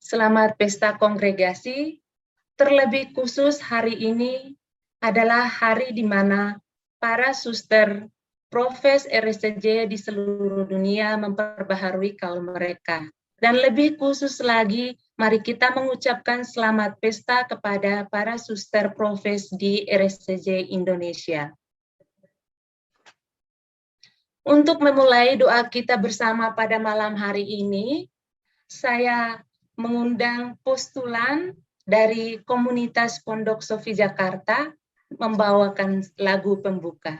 Selamat Pesta Kongregasi. Terlebih khusus hari ini adalah hari di mana para suster profes RSCJ di seluruh dunia memperbaharui kaul mereka. Dan lebih khusus lagi, mari kita mengucapkan selamat pesta kepada para suster profes di RSCJ Indonesia. Untuk memulai doa kita bersama pada malam hari ini, saya mengundang postulan dari komunitas Pondok Sofi Jakarta membawakan lagu pembuka.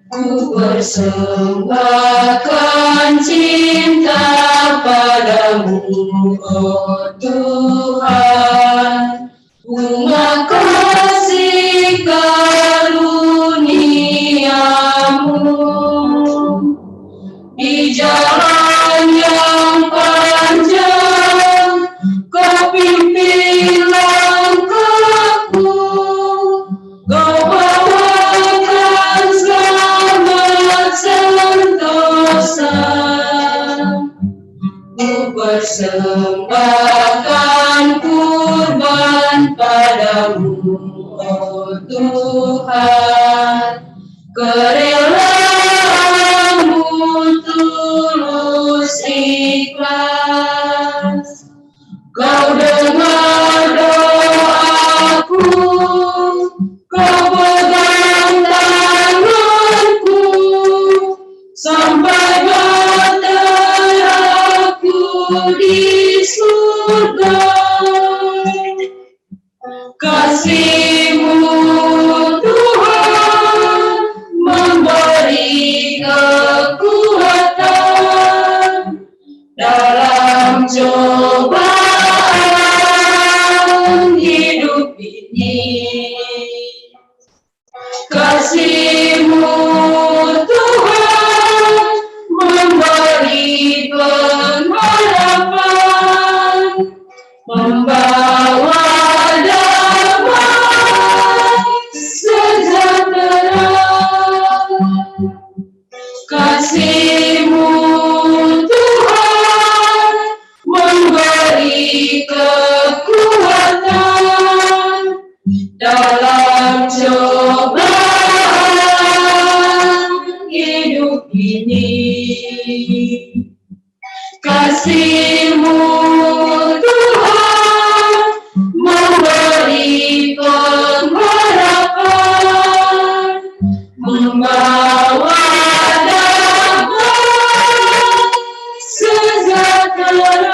Ku persembahkan cinta padamu, oh Tuhan, bunga kasih karuniamu di jalan yang panjang, kau pimpin langkahku, kau bawakan selamat sentosa. Ku persembahkan kurban padamu, oh Tuhan, kerelaan tulus ikhlas. Kau dengar doaku, kau pegang tanganku, sampai bahteraku di surga. Kasih-Mu Tuhan memberi kekuatan dalam cobaan hidup ini. Kasih-Mu Tuhan memberi pengharapan, membawa damai sejahtera. Kasih-Mu Tuhan memberi kekuatan dalam cobaan hidup ini. Kasih-Mu Tuhan memberi pengharapan, membawa damai sejahtera.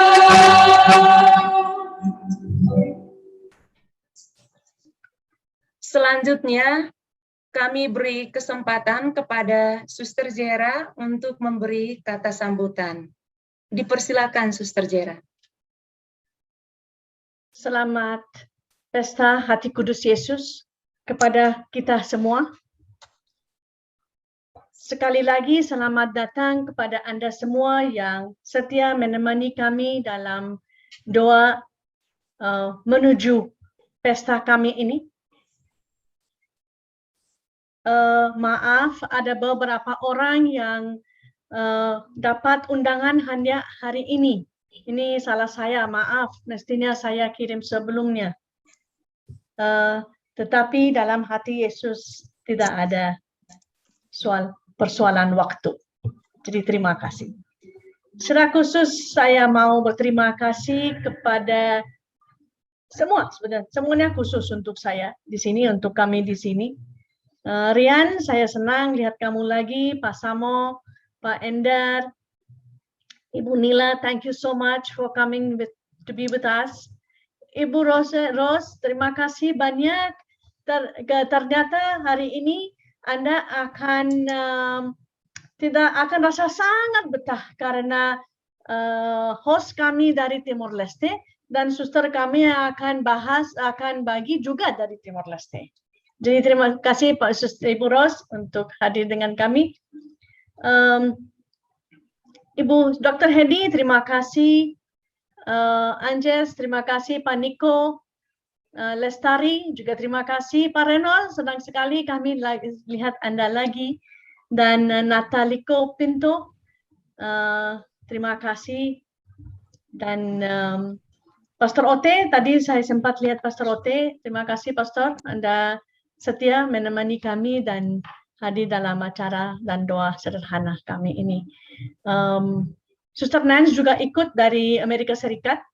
Selanjutnya, kami beri kesempatan kepada Suster Jera untuk memberi kata sambutan. Dipersilakan, Suster Jera. Selamat Pesta Hati Kudus Yesus kepada kita semua. Sekali lagi selamat datang kepada Anda semua yang setia menemani kami dalam doa menuju pesta kami ini. Maaf, ada beberapa orang yang dapat undangan hanya hari ini. Ini salah saya, maaf. Mestinya saya kirim sebelumnya. Tetapi dalam hati Yesus tidak ada persoalan waktu. Jadi terima kasih. Secara khusus saya mau berterima kasih kepada semua, sebenarnya semuanya khusus untuk saya di sini, untuk kami di sini. Rian, saya senang lihat kamu lagi, Pak Samo, Pak Endar, Ibu Nila, thank you so much for coming to be with us. Ibu Rose, terima kasih banyak. Ternyata hari ini Anda akan tidak akan rasa sangat betah karena host kami dari Timor Leste dan suster kami akan bagi juga dari Timor Leste. Jadi terima kasih Pak Suster Ibu Ros untuk hadir dengan kami. Ibu Dr. Hedi, terima kasih. Anjes, terima kasih. Pak Niko, Lestari, juga terima kasih. Pak Renol, senang sekali kami lihat Anda lagi. dan Nataliko Pinto, terima kasih. Dan Pastor Ote, tadi saya sempat lihat Pastor Ote, terima kasih Pastor, Anda setia menemani kami dan hadir dalam acara dan doa sederhana kami ini. Suster Nance juga ikut dari Amerika Serikat.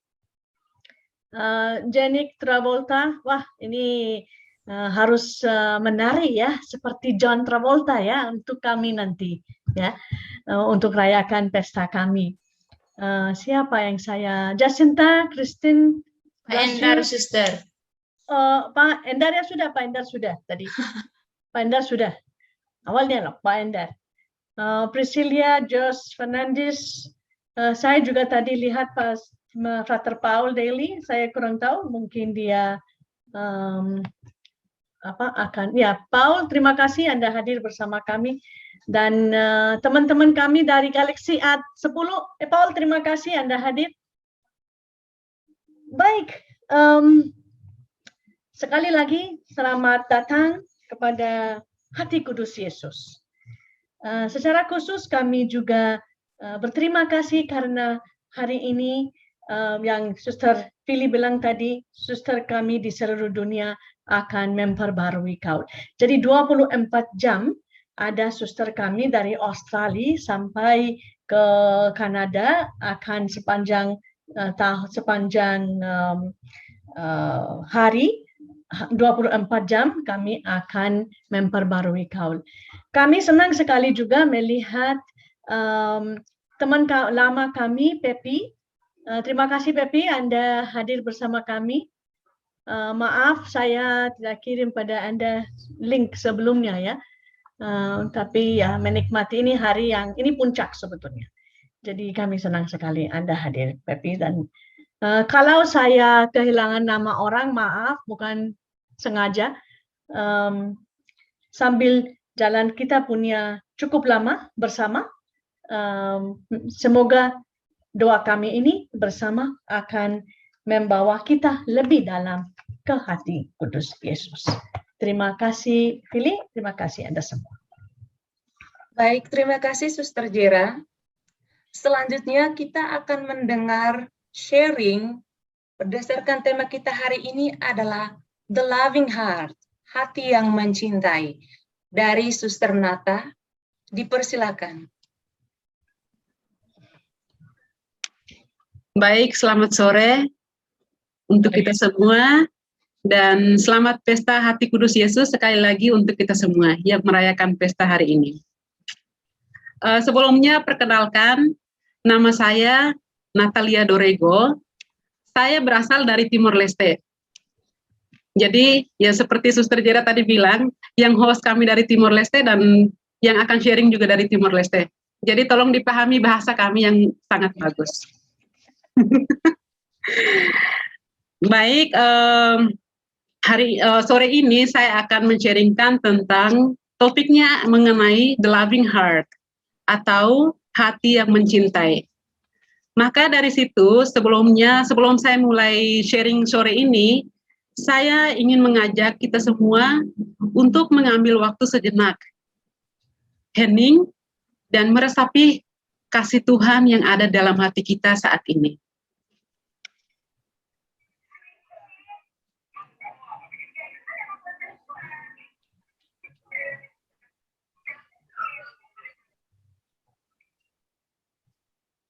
Janik Travolta, wah ini harus menari ya, seperti John Travolta ya untuk kami nanti ya, untuk rayakan pesta kami. Siapa yang saya? Jacinta, Christine, Pak Endar, Suster. Pak Endar ya sudah, Pak Endar sudah tadi. Pak Endar sudah. Awalnya loh, Pak Endar. Priscilia, Josh Fernandes. Saya juga tadi lihat pas Frater Paul Daily. Saya kurang tahu, mungkin dia Paul, terima kasih Anda hadir bersama kami. Dan teman-teman kami dari Galaxy A10, Paul, terima kasih Anda hadir. Baik, sekali lagi selamat datang kepada Hati Kudus Yesus. Secara khusus kami juga berterima kasih karena hari ini yang Suster Philly bilang tadi, suster kami di seluruh dunia akan memperbarui kaul. Jadi 24 jam ada suster kami dari Australia sampai ke Kanada akan sepanjang hari 24 jam kami akan memperbarui kaul. Kami senang sekali juga melihat teman lama kami, Pepi. Terima kasih Pepi, Anda hadir bersama kami. Maaf saya tidak kirim pada Anda link sebelumnya ya. Tapi ya menikmati ini hari yang ini puncak sebetulnya. Jadi kami senang sekali Anda hadir, Pepi. Dan kalau saya kehilangan nama orang, maaf, bukan sengaja. Sambil jalan kita punya cukup lama bersama. Semoga doa kami ini bersama akan membawa kita lebih dalam ke hati kudus Yesus. Terima kasih, Philly. Terima kasih Anda semua. Baik, terima kasih Suster Jera. Selanjutnya kita akan mendengar sharing berdasarkan tema kita hari ini adalah The Loving Heart, hati yang mencintai, dari Suster Nata. Dipersilakan. Baik, selamat sore untuk kita semua. Dan selamat pesta Hati Kudus Yesus sekali lagi untuk kita semua yang merayakan pesta hari ini. Sebelumnya perkenalkan, nama saya Natalia Dorego. Saya berasal dari Timor Leste. Jadi ya seperti Suster Jera tadi bilang, yang host kami dari Timor Leste dan yang akan sharing juga dari Timor Leste. Jadi tolong dipahami bahasa kami yang sangat bagus. Baik, sore ini saya akan men-sharingkan tentang topiknya mengenai the loving heart atau hati yang mencintai. Maka dari situ sebelum saya mulai sharing sore ini, saya ingin mengajak kita semua untuk mengambil waktu sejenak, hening dan meresapi kasih Tuhan yang ada dalam hati kita saat ini.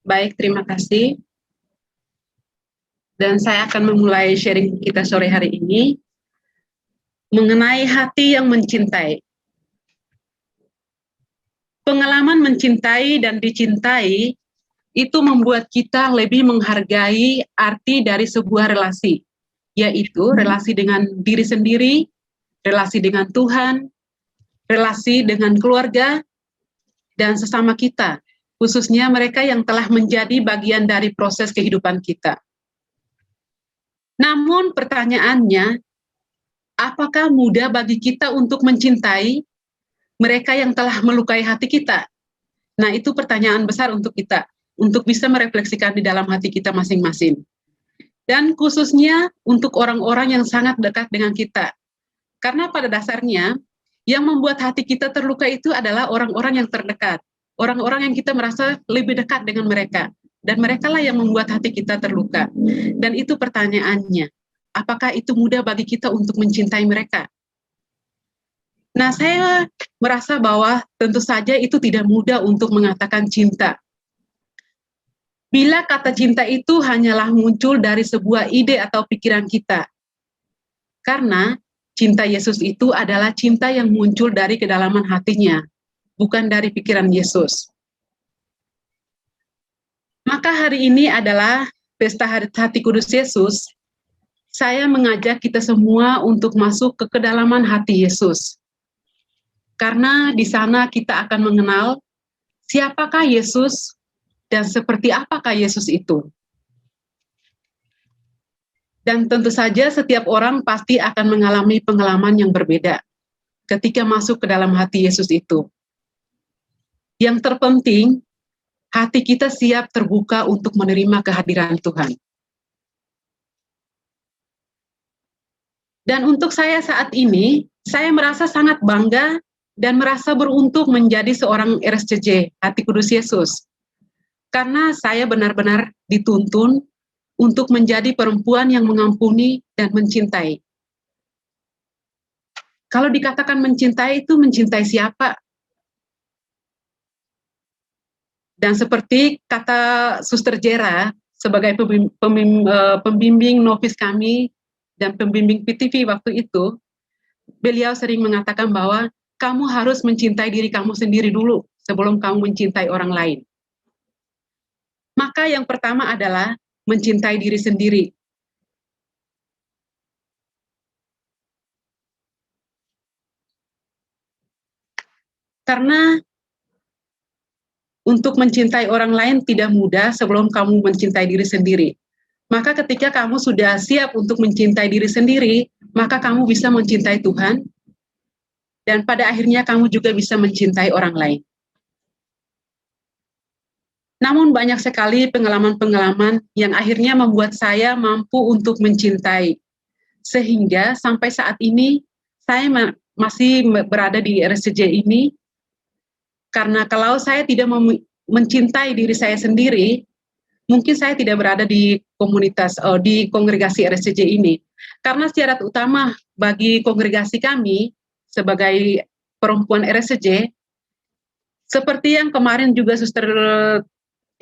Baik, terima kasih. Dan saya akan memulai sharing kita sore hari ini mengenai hati yang mencintai. Pengalaman mencintai dan dicintai itu membuat kita lebih menghargai arti dari sebuah relasi, yaitu relasi dengan diri sendiri, relasi dengan Tuhan, relasi dengan keluarga, dan sesama kita, khususnya mereka yang telah menjadi bagian dari proses kehidupan kita. Namun pertanyaannya, apakah mudah bagi kita untuk mencintai mereka yang telah melukai hati kita? Nah, itu pertanyaan besar untuk kita, untuk bisa merefleksikan di dalam hati kita masing-masing. Dan khususnya untuk orang-orang yang sangat dekat dengan kita. Karena pada dasarnya, Yang membuat hati kita terluka itu adalah orang-orang yang terdekat, orang-orang yang kita merasa lebih dekat dengan mereka, dan merekalah yang membuat hati kita terluka. Dan itu pertanyaannya, apakah itu mudah bagi kita untuk mencintai mereka? Nah, saya merasa bahwa tentu saja itu tidak mudah untuk mengatakan cinta. Bila kata cinta itu hanyalah muncul dari sebuah ide atau pikiran kita. Karena cinta Yesus itu adalah cinta yang muncul dari kedalaman hatinya, bukan dari pikiran Yesus. Maka hari ini adalah pesta hati kudus Yesus. Saya mengajak kita semua untuk masuk ke kedalaman hati Yesus. Karena di sana kita akan mengenal siapakah Yesus dan seperti apakah Yesus itu. Dan tentu saja setiap orang pasti akan mengalami pengalaman yang berbeda ketika masuk ke dalam hati Yesus itu. Yang terpenting, hati kita siap terbuka untuk menerima kehadiran Tuhan. Dan untuk saya saat ini, saya merasa sangat bangga dan merasa beruntung menjadi seorang RSCJ, Hati Kudus Yesus. Karena saya benar-benar dituntun untuk menjadi perempuan yang mengampuni dan mencintai. Kalau dikatakan mencintai itu mencintai siapa? Dan seperti kata Suster Jera sebagai pembimbing novis kami dan pembimbing PTV waktu itu, beliau sering mengatakan bahwa kamu harus mencintai diri kamu sendiri dulu sebelum kamu mencintai orang lain. Maka yang pertama adalah mencintai diri sendiri. Karena untuk mencintai orang lain tidak mudah sebelum kamu mencintai diri sendiri. Maka ketika kamu sudah siap untuk mencintai diri sendiri, maka kamu bisa mencintai Tuhan, dan pada akhirnya kamu juga bisa mencintai orang lain. Namun banyak sekali pengalaman-pengalaman yang akhirnya membuat saya mampu untuk mencintai. Sehingga sampai saat ini saya masih berada di RSCJ ini, karena kalau saya tidak mencintai diri saya sendiri, mungkin saya tidak berada di komunitas, di kongregasi RSCJ ini. Karena syarat utama bagi kongregasi kami sebagai perempuan RSCJ, seperti yang kemarin juga Suster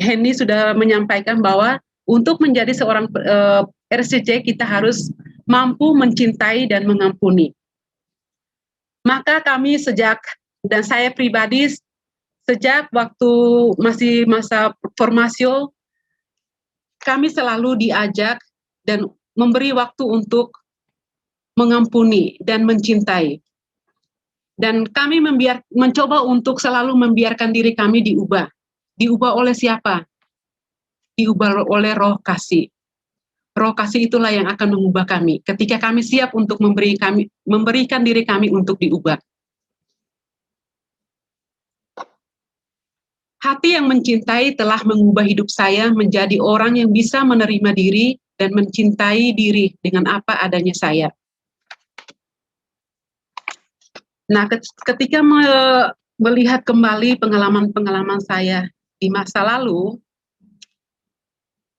Henny sudah menyampaikan bahwa untuk menjadi seorang RSCJ kita harus mampu mencintai dan mengampuni. Maka kami dan saya pribadi sejak waktu masih masa formasio, kami selalu diajak dan memberi waktu untuk mengampuni dan mencintai. Dan kami mencoba untuk selalu membiarkan diri kami diubah. Diubah oleh siapa? Diubah oleh Roh Kasih. Roh Kasih itulah yang akan mengubah kami ketika kami siap untuk memberikan diri kami untuk diubah. Hati yang mencintai telah mengubah hidup saya menjadi orang yang bisa menerima diri dan mencintai diri dengan apa adanya saya. Nah, ketika melihat kembali pengalaman-pengalaman saya di masa lalu,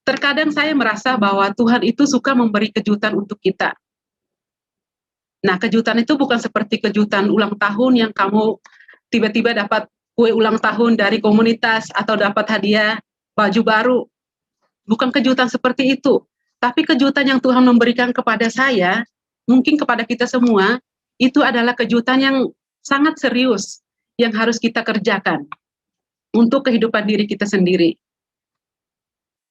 terkadang saya merasa bahwa Tuhan itu suka memberi kejutan untuk kita. Nah, kejutan itu bukan seperti kejutan ulang tahun yang kamu tiba-tiba dapat kue ulang tahun dari komunitas atau dapat hadiah baju baru. Bukan kejutan seperti itu. Tapi kejutan yang Tuhan memberikan kepada saya, mungkin kepada kita semua, itu adalah kejutan yang sangat serius yang harus kita kerjakan untuk kehidupan diri kita sendiri.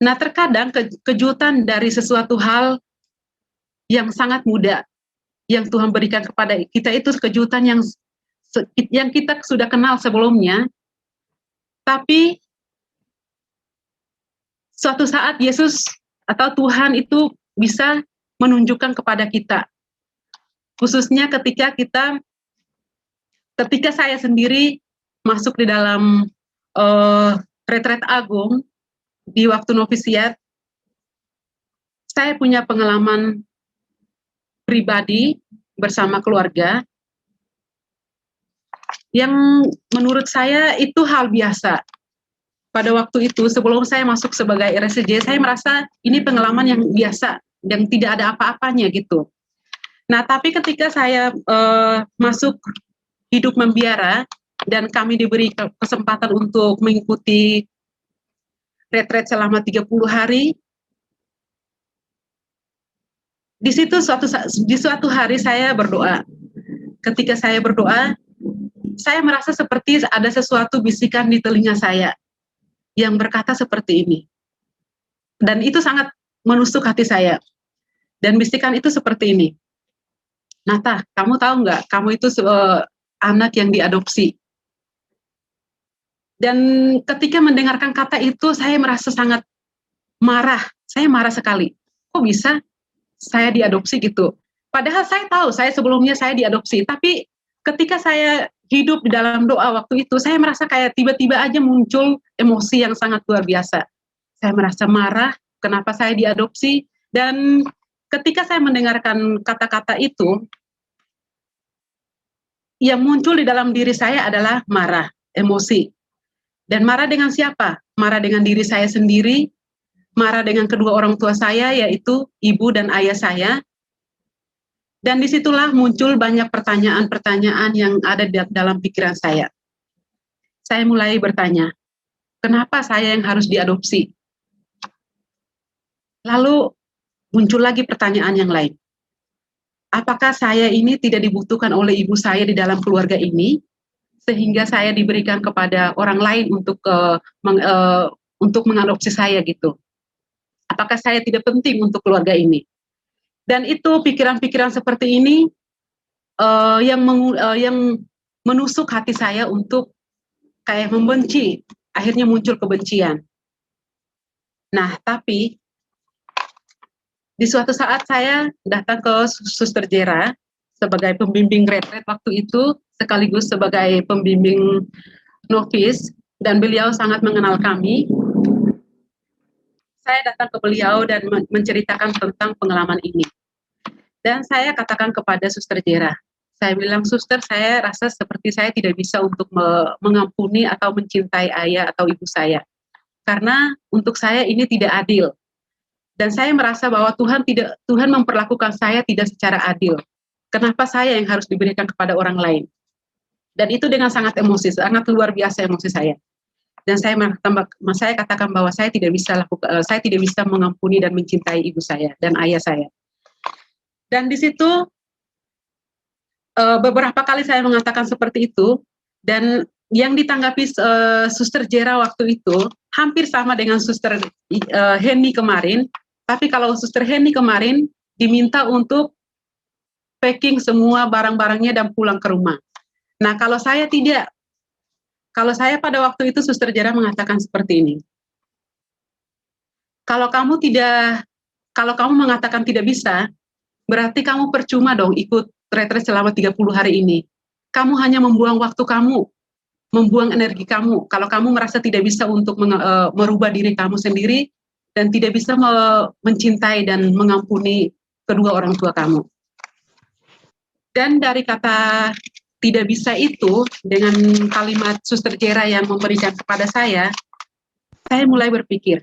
Nah, terkadang kejutan dari sesuatu hal yang sangat mudah yang Tuhan berikan kepada kita itu kejutan yang kita sudah kenal sebelumnya, tapi suatu saat Yesus atau Tuhan itu bisa menunjukkan kepada kita, khususnya ketika saya sendiri masuk di dalam retret agung di waktu novisiat, saya punya pengalaman pribadi bersama keluarga yang menurut saya itu hal biasa. Pada waktu itu sebelum saya masuk sebagai RSCJ, saya merasa ini pengalaman yang biasa, yang tidak ada apa-apanya gitu. Nah, tapi ketika saya masuk hidup membiara dan kami diberi kesempatan untuk mengikuti retret selama 30 hari, di suatu hari saya berdoa. Ketika saya berdoa, saya merasa seperti ada sesuatu bisikan di telinga saya yang berkata seperti ini. Dan itu sangat menusuk hati saya. Dan bisikan itu seperti ini. Nata, kamu tahu nggak, kamu itu anak yang diadopsi. Dan ketika mendengarkan kata itu, saya merasa sangat marah. Saya marah sekali. Kok bisa saya diadopsi gitu? Padahal saya tahu, saya sebelumnya saya diadopsi. Tapi ketika saya hidup di dalam doa waktu itu, saya merasa kayak tiba-tiba aja muncul emosi yang sangat luar biasa. Saya merasa marah, kenapa saya diadopsi, dan ketika saya mendengarkan kata-kata itu, yang muncul di dalam diri saya adalah marah, emosi. Dan marah dengan siapa? Marah dengan diri saya sendiri, marah dengan kedua orang tua saya, yaitu ibu dan ayah saya. Dan disitulah muncul banyak pertanyaan-pertanyaan yang ada di dalam pikiran saya. Saya mulai bertanya, kenapa saya yang harus diadopsi? Lalu muncul lagi pertanyaan yang lain. Apakah saya ini tidak dibutuhkan oleh ibu saya di dalam keluarga ini, sehingga saya diberikan kepada orang lain untuk mengadopsi saya gitu? Apakah saya tidak penting untuk keluarga ini? Dan itu pikiran-pikiran seperti ini yang menusuk hati saya untuk kayak membenci. Akhirnya muncul kebencian. Nah, tapi di suatu saat saya datang ke Suster Jera sebagai pembimbing retret waktu itu, sekaligus sebagai pembimbing novis, dan beliau sangat mengenal kami. Saya datang ke beliau dan menceritakan tentang pengalaman ini. Dan saya katakan kepada Suster Jera, saya bilang, Suster, saya rasa seperti saya tidak bisa untuk mengampuni atau mencintai ayah atau ibu saya. Karena untuk saya ini tidak adil. Dan saya merasa bahwa Tuhan memperlakukan saya tidak secara adil. Kenapa saya yang harus diberikan kepada orang lain? Dan itu dengan sangat emosi, sangat luar biasa emosi saya. Dan saya katakan bahwa saya tidak bisa mengampuni dan mencintai ibu saya dan ayah saya. Dan di situ beberapa kali saya mengatakan seperti itu, dan yang ditanggapi Suster Jera waktu itu hampir sama dengan Suster Henny kemarin. Tapi kalau Suster Henny kemarin diminta untuk packing semua barang-barangnya dan pulang ke rumah. Nah, kalau saya tidak. Kalau saya pada waktu itu Suster Jera mengatakan seperti ini. Kalau kamu mengatakan tidak bisa, berarti kamu percuma dong ikut retret selama 30 hari ini. Kamu hanya membuang waktu kamu, membuang energi kamu. Kalau kamu merasa tidak bisa untuk merubah diri kamu sendiri, dan tidak bisa mencintai dan mengampuni kedua orang tua kamu. Dan dari kata tidak bisa itu, dengan kalimat Suster Jera yang memberikan kepada saya mulai berpikir,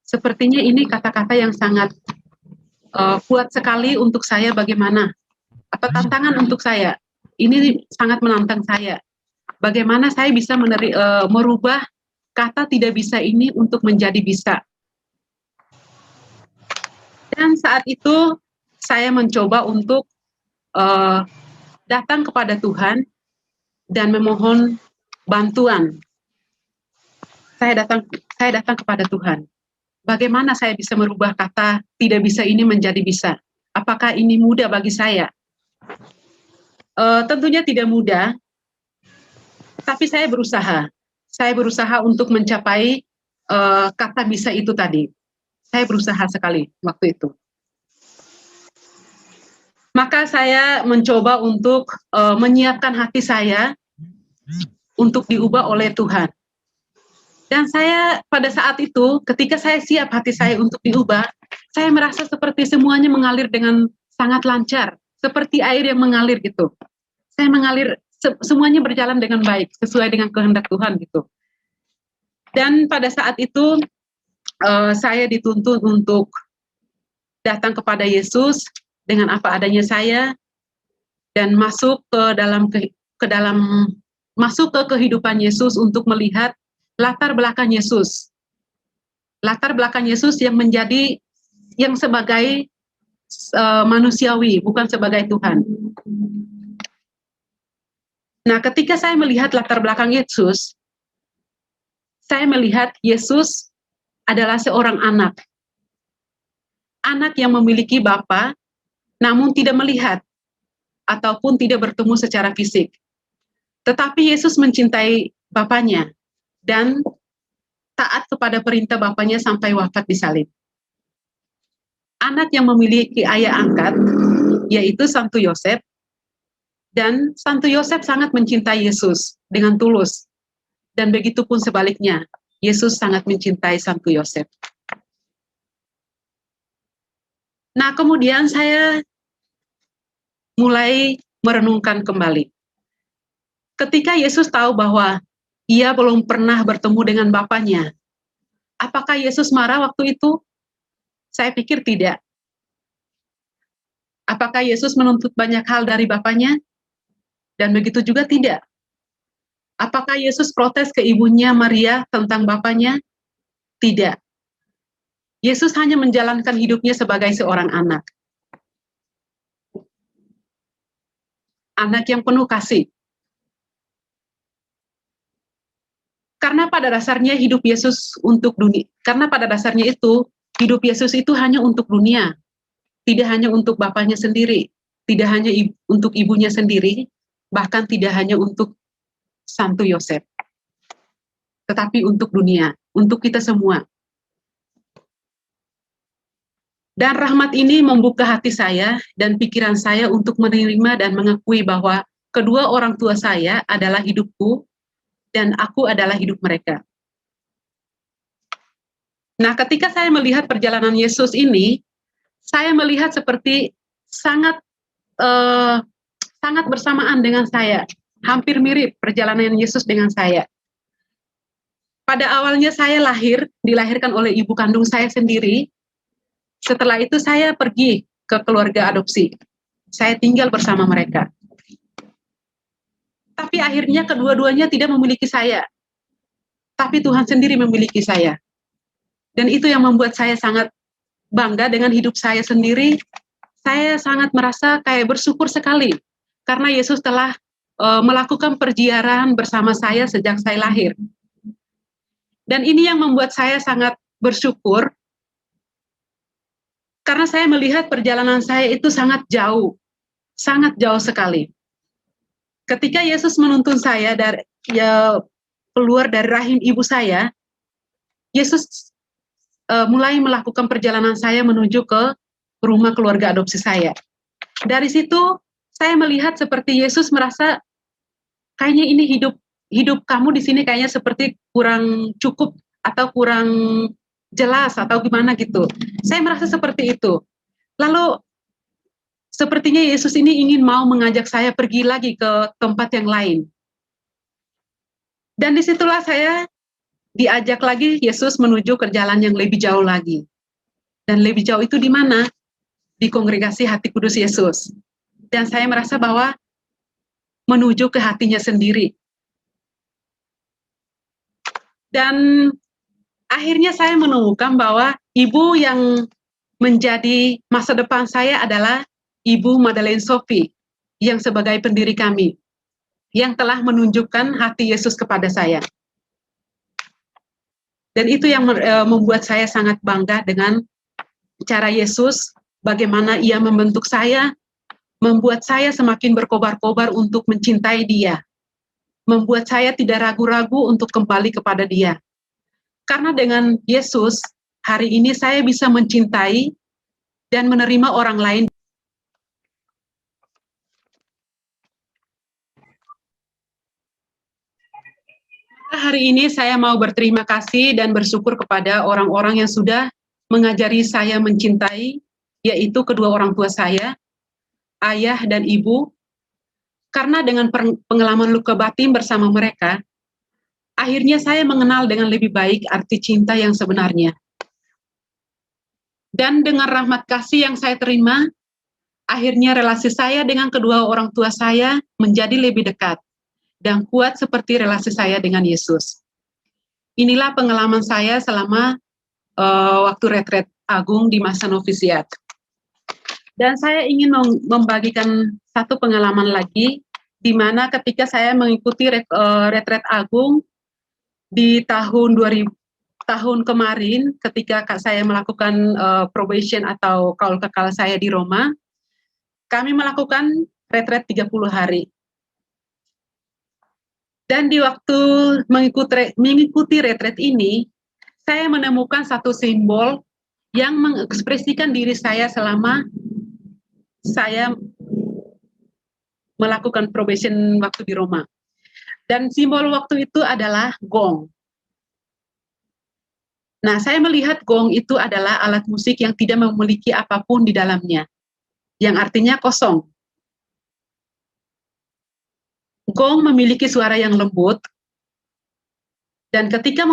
sepertinya ini kata-kata yang sangat kuat sekali untuk saya. Bagaimana? Apa tantangan untuk saya? Ini sangat menantang saya. Bagaimana saya bisa merubah kata tidak bisa ini untuk menjadi bisa? Dan saat itu saya mencoba untuk datang kepada Tuhan dan memohon bantuan. Saya datang kepada Tuhan. Bagaimana saya bisa merubah kata tidak bisa ini menjadi bisa? Apakah ini mudah bagi saya? Tentunya tidak mudah, tapi saya berusaha. Saya berusaha untuk mencapai kata bisa itu tadi. Saya berusaha sekali waktu itu. Maka saya mencoba untuk menyiapkan hati saya untuk diubah oleh Tuhan. Dan saya pada saat itu, ketika saya siap hati saya untuk diubah, saya merasa seperti semuanya mengalir dengan sangat lancar, seperti air yang mengalir gitu. semuanya berjalan dengan baik, sesuai dengan kehendak Tuhan gitu. Dan pada saat itu saya dituntut untuk datang kepada Yesus dengan apa adanya saya dan masuk masuk ke kehidupan Yesus untuk melihat latar belakang Yesus. Latar belakang Yesus yang sebagai manusiawi, bukan sebagai Tuhan. Nah, ketika saya melihat latar belakang Yesus, saya melihat Yesus adalah seorang anak. Anak yang memiliki bapa, namun tidak melihat, ataupun tidak bertemu secara fisik. Tetapi Yesus mencintai bapanya, dan taat kepada perintah bapanya sampai wafat di salib. Anak yang memiliki ayah angkat, yaitu Santo Yosef, dan Santo Yosef sangat mencintai Yesus dengan tulus. Dan begitu pun sebaliknya, Yesus sangat mencintai Santo Yosef. Nah, kemudian saya mulai merenungkan kembali. Ketika Yesus tahu bahwa ia belum pernah bertemu dengan Bapanya, apakah Yesus marah waktu itu? Saya pikir tidak. Apakah Yesus menuntut banyak hal dari Bapanya? Dan begitu juga tidak. Apakah Yesus protes ke ibunya Maria tentang Bapanya? Tidak. Yesus hanya menjalankan hidupnya sebagai seorang anak. Anak yang penuh kasih. Karena pada dasarnya hidup Yesus untuk dunia. Karena pada dasarnya itu, hidup Yesus itu hanya untuk dunia. Tidak hanya untuk Bapanya sendiri. Tidak hanya untuk ibunya sendiri. Bahkan tidak hanya untuk Santo Yosef, tetapi untuk dunia, untuk kita semua. Dan rahmat ini membuka hati saya dan pikiran saya untuk menerima dan mengakui bahwa kedua orang tua saya adalah hidupku dan aku adalah hidup mereka. Nah, ketika saya melihat perjalanan Yesus ini, saya melihat seperti sangat bersamaan dengan saya. Hampir mirip perjalanan Yesus dengan saya. Pada awalnya saya dilahirkan oleh ibu kandung saya sendiri. Setelah itu saya pergi ke keluarga adopsi. Saya tinggal bersama mereka. Tapi akhirnya kedua-duanya tidak memiliki saya. Tapi Tuhan sendiri memiliki saya. Dan itu yang membuat saya sangat bangga dengan hidup saya sendiri. Saya sangat merasa kayak bersyukur sekali. Karena Yesus telah melakukan perziarahan bersama saya sejak saya lahir. Dan ini yang membuat saya sangat bersyukur, karena saya melihat perjalanan saya itu sangat jauh sekali. Ketika Yesus menuntun saya keluar dari rahim ibu saya, Yesus mulai melakukan perjalanan saya menuju ke rumah keluarga adopsi saya. Dari situ, saya melihat seperti Yesus merasa kayaknya ini hidup kamu di sini kayaknya seperti kurang cukup atau kurang jelas atau gimana gitu. Saya merasa seperti itu. Lalu sepertinya Yesus ini ingin mau mengajak saya pergi lagi ke tempat yang lain. Dan disitulah saya diajak lagi Yesus menuju ke jalan yang lebih jauh lagi. Dan lebih jauh itu di mana? Di kongregasi Hati Kudus Yesus. Dan saya merasa bahwa menuju ke hatinya sendiri. Dan akhirnya saya menemukan bahwa ibu yang menjadi masa depan saya adalah Ibu Madeleine Sophie, yang sebagai pendiri kami, yang telah menunjukkan hati Yesus kepada saya. Dan itu yang membuat saya sangat bangga dengan cara Yesus, bagaimana ia membentuk saya, membuat saya semakin berkobar-kobar untuk mencintai Dia. Membuat saya tidak ragu-ragu untuk kembali kepada Dia. Karena dengan Yesus, hari ini saya bisa mencintai dan menerima orang lain. Hari ini saya mau berterima kasih dan bersyukur kepada orang-orang yang sudah mengajari saya mencintai, yaitu kedua orang tua saya, ayah dan ibu, Karena dengan pengalaman luka batin bersama mereka, akhirnya saya mengenal dengan lebih baik arti cinta yang sebenarnya. Dan dengan rahmat kasih yang saya terima, akhirnya relasi saya dengan kedua orang tua saya menjadi lebih dekat dan kuat seperti relasi saya dengan Yesus. Inilah pengalaman saya selama waktu retret agung di masa novisiat. Dan saya ingin membagikan satu pengalaman lagi, di mana ketika saya mengikuti retret agung di tahun kemarin, ketika saya melakukan probation atau kaul kekal saya di Roma, kami melakukan retret 30 hari. Dan di waktu mengikuti retret ini, saya menemukan satu simbol yang mengekspresikan diri saya selama saya melakukan probation waktu di Roma. Dan simbol waktu itu adalah gong. Nah, saya melihat gong itu adalah alat musik yang tidak memiliki apapun di dalamnya, yang artinya kosong. Gong memiliki suara yang lembut, dan ketika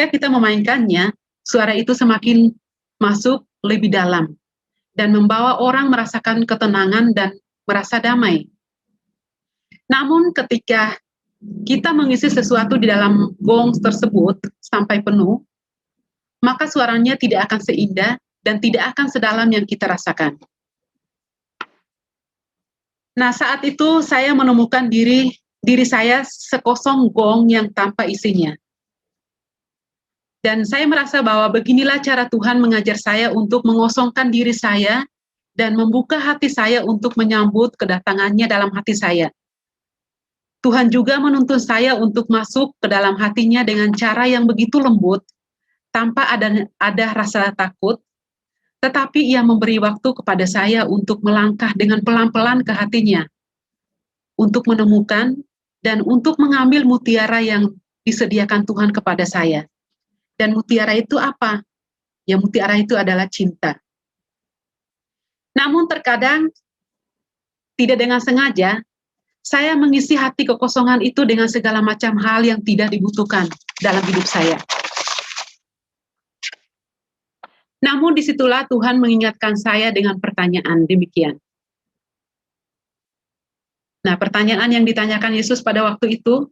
kita memainkannya, suara itu semakin masuk lebih dalam dan membawa orang merasakan ketenangan dan merasa damai. Namun ketika kita mengisi sesuatu di dalam gong tersebut sampai penuh, maka suaranya tidak akan seindah dan tidak akan sedalam yang kita rasakan. Nah, saat itu saya menemukan diri saya sekosong gong yang tanpa isinya. Dan saya merasa bahwa beginilah cara Tuhan mengajar saya untuk mengosongkan diri saya dan membuka hati saya untuk menyambut kedatangannya dalam hati saya. Tuhan juga menuntun saya untuk masuk ke dalam hatinya dengan cara yang begitu lembut, tanpa ada rasa takut, tetapi Ia memberi waktu kepada saya untuk melangkah dengan pelan-pelan ke hatinya, untuk menemukan dan untuk mengambil mutiara yang disediakan Tuhan kepada saya. Dan mutiara itu apa? Ya, mutiara itu adalah cinta. Namun terkadang, tidak dengan sengaja, saya mengisi hati kekosongan itu dengan segala macam hal yang tidak dibutuhkan dalam hidup saya. Namun disitulah Tuhan mengingatkan saya dengan pertanyaan demikian. Nah, pertanyaan yang ditanyakan Yesus pada waktu itu,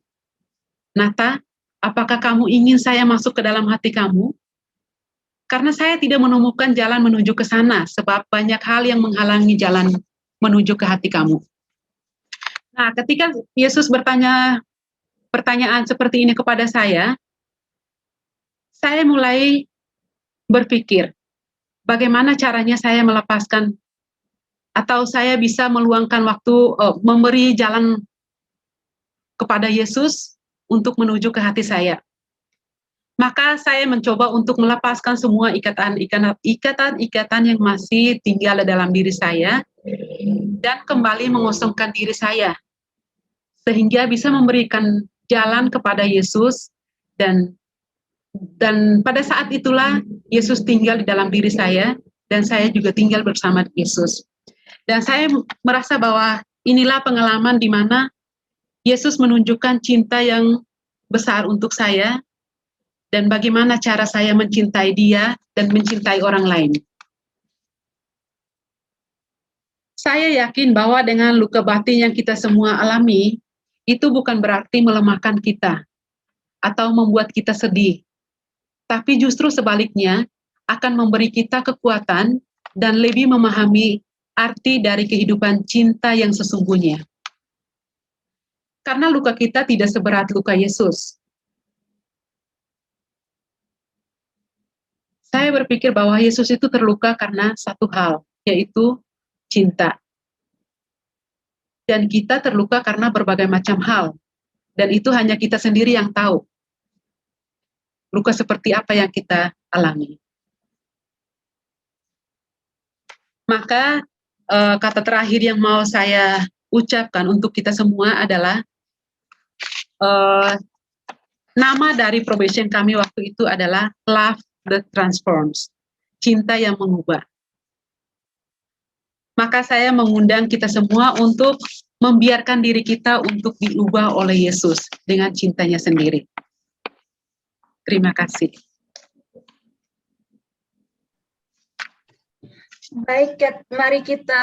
Nata, apakah kamu ingin saya masuk ke dalam hati kamu? Karena saya tidak menemukan jalan menuju ke sana, sebab banyak hal yang menghalangi jalan menuju ke hati kamu. Nah, ketika Yesus bertanya pertanyaan seperti ini kepada saya mulai berpikir, bagaimana caranya saya melepaskan, atau saya bisa meluangkan waktu, memberi jalan kepada Yesus, untuk menuju ke hati saya. Maka saya mencoba untuk melepaskan semua ikatan-ikatan yang masih tinggal dalam diri saya dan kembali mengosongkan diri saya sehingga bisa memberikan jalan kepada Yesus dan pada saat itulah Yesus tinggal di dalam diri saya dan saya juga tinggal bersama Yesus. Dan saya merasa bahwa inilah pengalaman di mana Yesus menunjukkan cinta yang besar untuk saya dan bagaimana cara saya mencintai Dia dan mencintai orang lain. Saya yakin bahwa dengan luka batin yang kita semua alami, itu bukan berarti melemahkan kita atau membuat kita sedih, tapi justru sebaliknya akan memberi kita kekuatan dan lebih memahami arti dari kehidupan cinta yang sesungguhnya. Karena luka kita tidak seberat luka Yesus. Saya berpikir bahwa Yesus itu terluka karena satu hal, yaitu cinta. Dan kita terluka karena berbagai macam hal. Dan itu hanya kita sendiri yang tahu. Luka seperti apa yang kita alami. Maka kata terakhir yang mau saya ucapkan untuk kita semua adalah nama dari probation kami waktu itu adalah Love that Transforms, cinta yang mengubah. Maka saya mengundang kita semua untuk membiarkan diri kita untuk diubah oleh Yesus dengan cintanya sendiri. Terima kasih. Baik, mari kita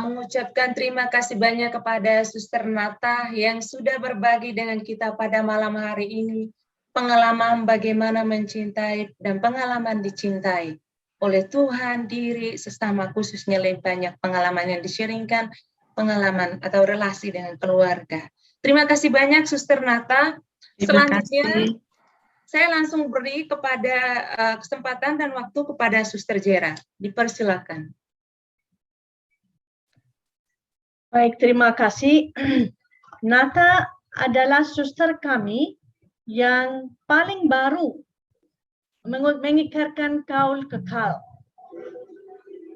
mengucapkan terima kasih banyak kepada Suster Nata yang sudah berbagi dengan kita pada malam hari ini. Pengalaman bagaimana mencintai dan pengalaman dicintai oleh Tuhan, diri, sesama, khususnya lebih banyak pengalaman yang di-sharingkan, pengalaman atau relasi dengan keluarga. Terima kasih banyak Suster Nata. Selanjutnya, saya langsung beri kepada kesempatan dan waktu kepada Suster Jera. Dipersilakan. Baik, terima kasih. Nata adalah suster kami yang paling baru mengikrarkan kaul kekal.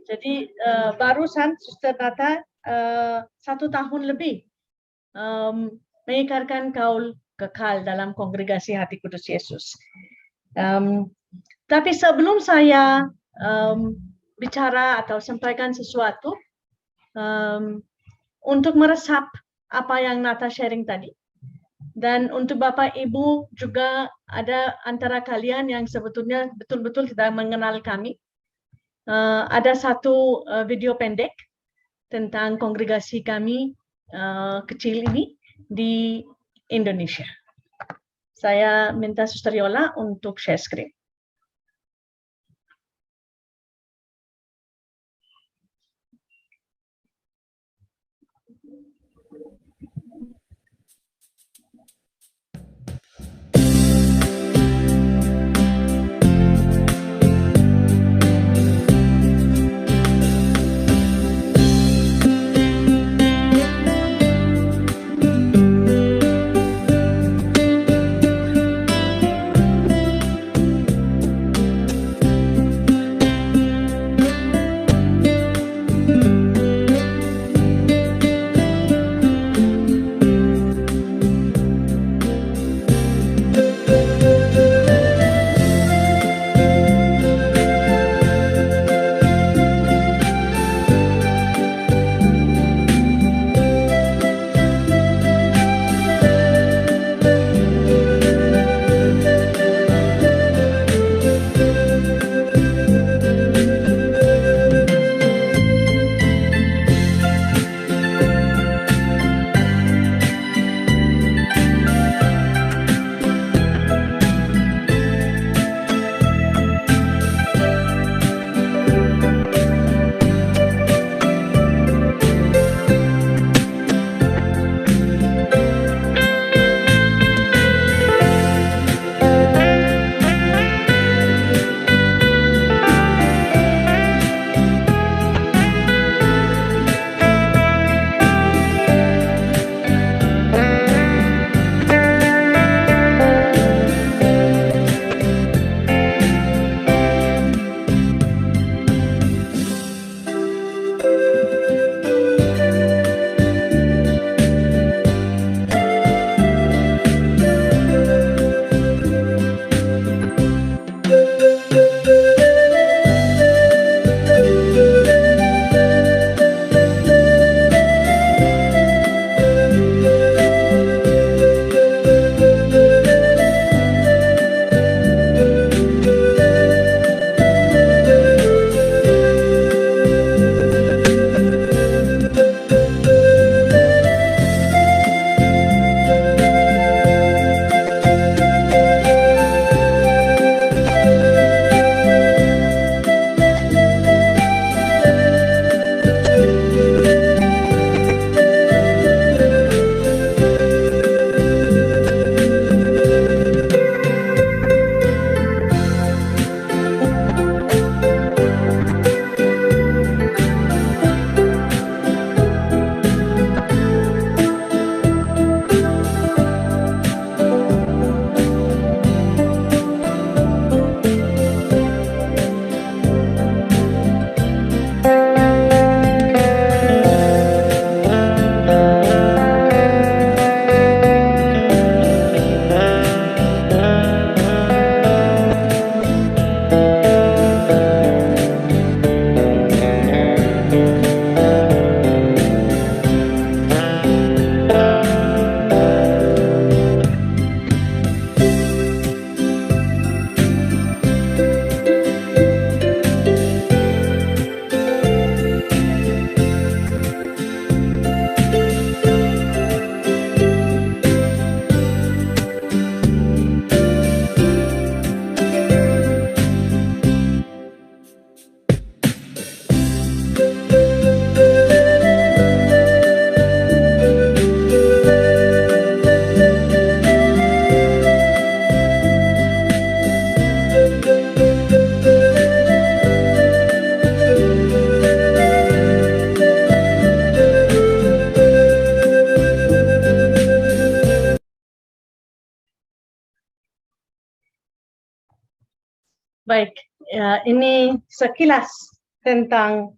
Jadi barusan Suster Nata 1 tahun lebih mengikrarkan kaul kekal dalam kongregasi Hati Kudus Yesus. Tapi sebelum saya bicara atau sampaikan sesuatu, untuk meresap apa yang Nata sharing tadi, dan untuk Bapak Ibu juga ada antara kalian yang sebetulnya betul-betul tidak mengenal kami, ada satu video pendek tentang kongregasi kami kecil ini di Indonesia. Saya minta Suster Yola untuk share screen. Baik, ini sekilas tentang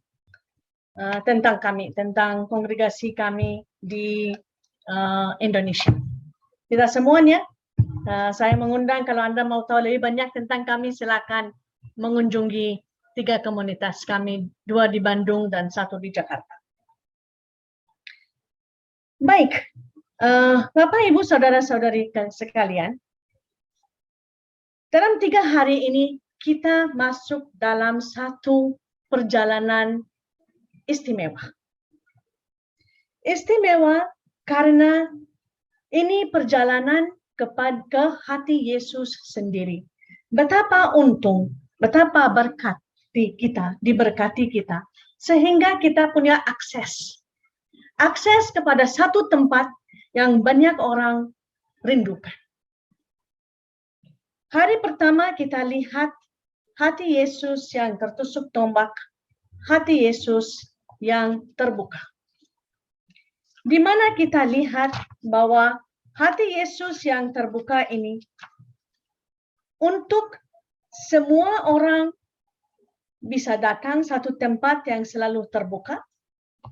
kami, tentang kongregasi kami di Indonesia. Kita semuanya, saya mengundang kalau Anda mau tahu lebih banyak tentang kami, silakan mengunjungi 3 komunitas kami, 2 di Bandung dan 1 di Jakarta. Baik, Bapak, Ibu, Saudara-saudari sekalian, dalam 3 hari ini kita masuk dalam satu perjalanan istimewa. Istimewa karena ini perjalanan ke hati Yesus sendiri. Betapa untung, betapa diberkati kita, sehingga kita punya akses kepada satu tempat yang banyak orang rindukan. Hari pertama kita lihat hati Yesus yang tertusuk tombak, hati Yesus yang terbuka. Di mana kita lihat bahwa hati Yesus yang terbuka ini untuk semua orang bisa datang satu tempat yang selalu terbuka.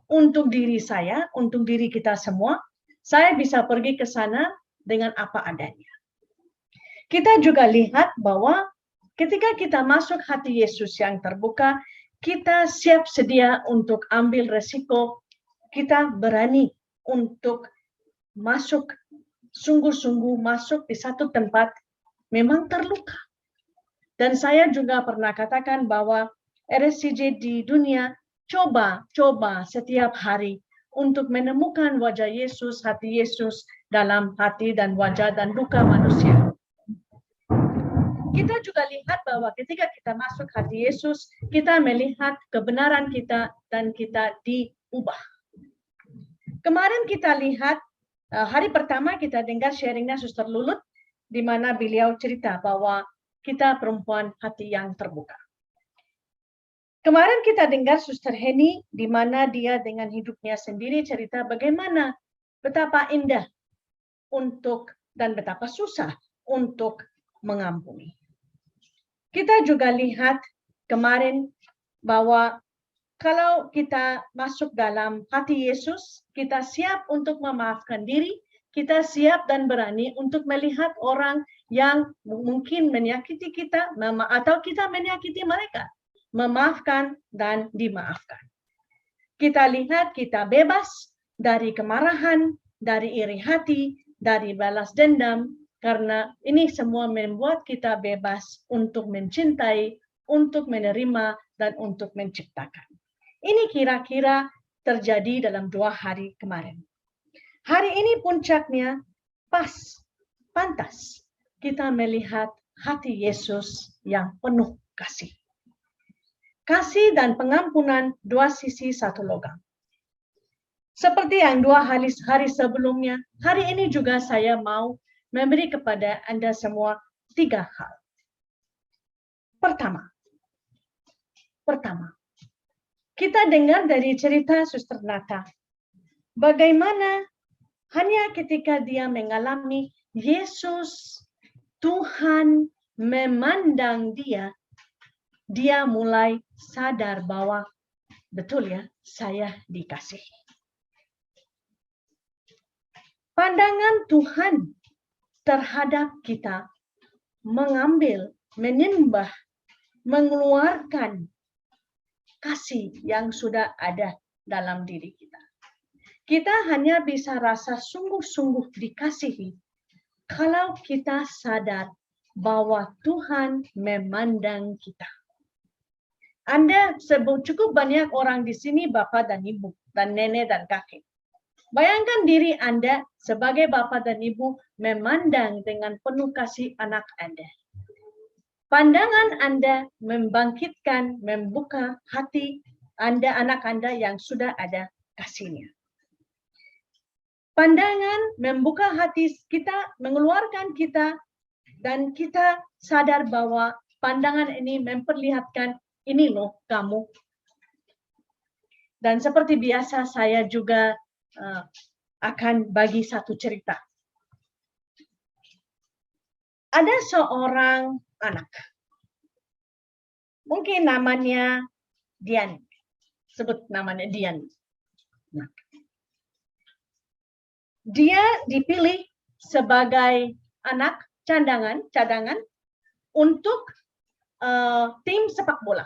Untuk diri saya, untuk diri kita semua, saya bisa pergi ke sana dengan apa adanya. Kita juga lihat bahwa ketika kita masuk hati Yesus yang terbuka, kita siap sedia untuk ambil resiko, kita berani untuk masuk, sungguh-sungguh masuk di satu tempat memang terluka. Dan saya juga pernah katakan bahwa RSCJ di dunia coba setiap hari untuk menemukan wajah Yesus, hati Yesus dalam hati dan wajah dan luka manusia. Kita juga lihat bahwa ketika kita masuk hati Yesus, kita melihat kebenaran kita dan kita diubah. Kemarin kita lihat, hari pertama kita dengar sharingnya Suster Lulut, di mana beliau cerita bahwa kita perempuan hati yang terbuka. Kemarin kita dengar Suster Heni, di mana dia dengan hidupnya sendiri cerita bagaimana betapa indah dan betapa susah untuk mengampuni. Kita juga lihat kemarin bahwa kalau kita masuk dalam hati Yesus, kita siap untuk memaafkan diri, kita siap dan berani untuk melihat orang yang mungkin menyakiti kita atau kita menyakiti mereka. Memaafkan dan dimaafkan. Kita lihat kita bebas dari kemarahan, dari iri hati, dari balas dendam, karena ini semua membuat kita bebas untuk mencintai, untuk menerima, dan untuk menciptakan. Ini kira-kira terjadi dalam 2 hari kemarin. Hari ini puncaknya pantas kita melihat hati Yesus yang penuh kasih. Kasih dan pengampunan 2 sisi satu logam. Seperti yang 2 hari sebelumnya, hari ini juga saya mau memberi kepada Anda semua 3 hal. Pertama, kita dengar dari cerita Suster Nata, bagaimana hanya ketika dia mengalami Yesus, Tuhan memandang dia mulai sadar bahwa betul ya, saya dikasihi. Pandangan Tuhan terhadap kita mengambil, menimbah, mengeluarkan kasih yang sudah ada dalam diri kita. Kita hanya bisa rasa sungguh-sungguh dikasihi kalau kita sadar bahwa Tuhan memandang kita. Anda cukup banyak orang di sini, Bapak dan Ibu, dan nenek dan kakek. Bayangkan diri Anda sebagai Bapak dan Ibu memandang dengan penuh kasih anak Anda. Pandangan Anda membangkitkan, membuka hati Anda, anak Anda yang sudah ada kasihnya. Pandangan membuka hati kita, mengeluarkan kita, dan kita sadar bahwa pandangan ini memperlihatkan ini loh kamu. Dan seperti biasa saya juga akan bagi satu cerita. Ada seorang anak. Mungkin namanya Dian. Sebut namanya Dian. Nah, dia dipilih sebagai anak cadangan untuk tim sepak bola.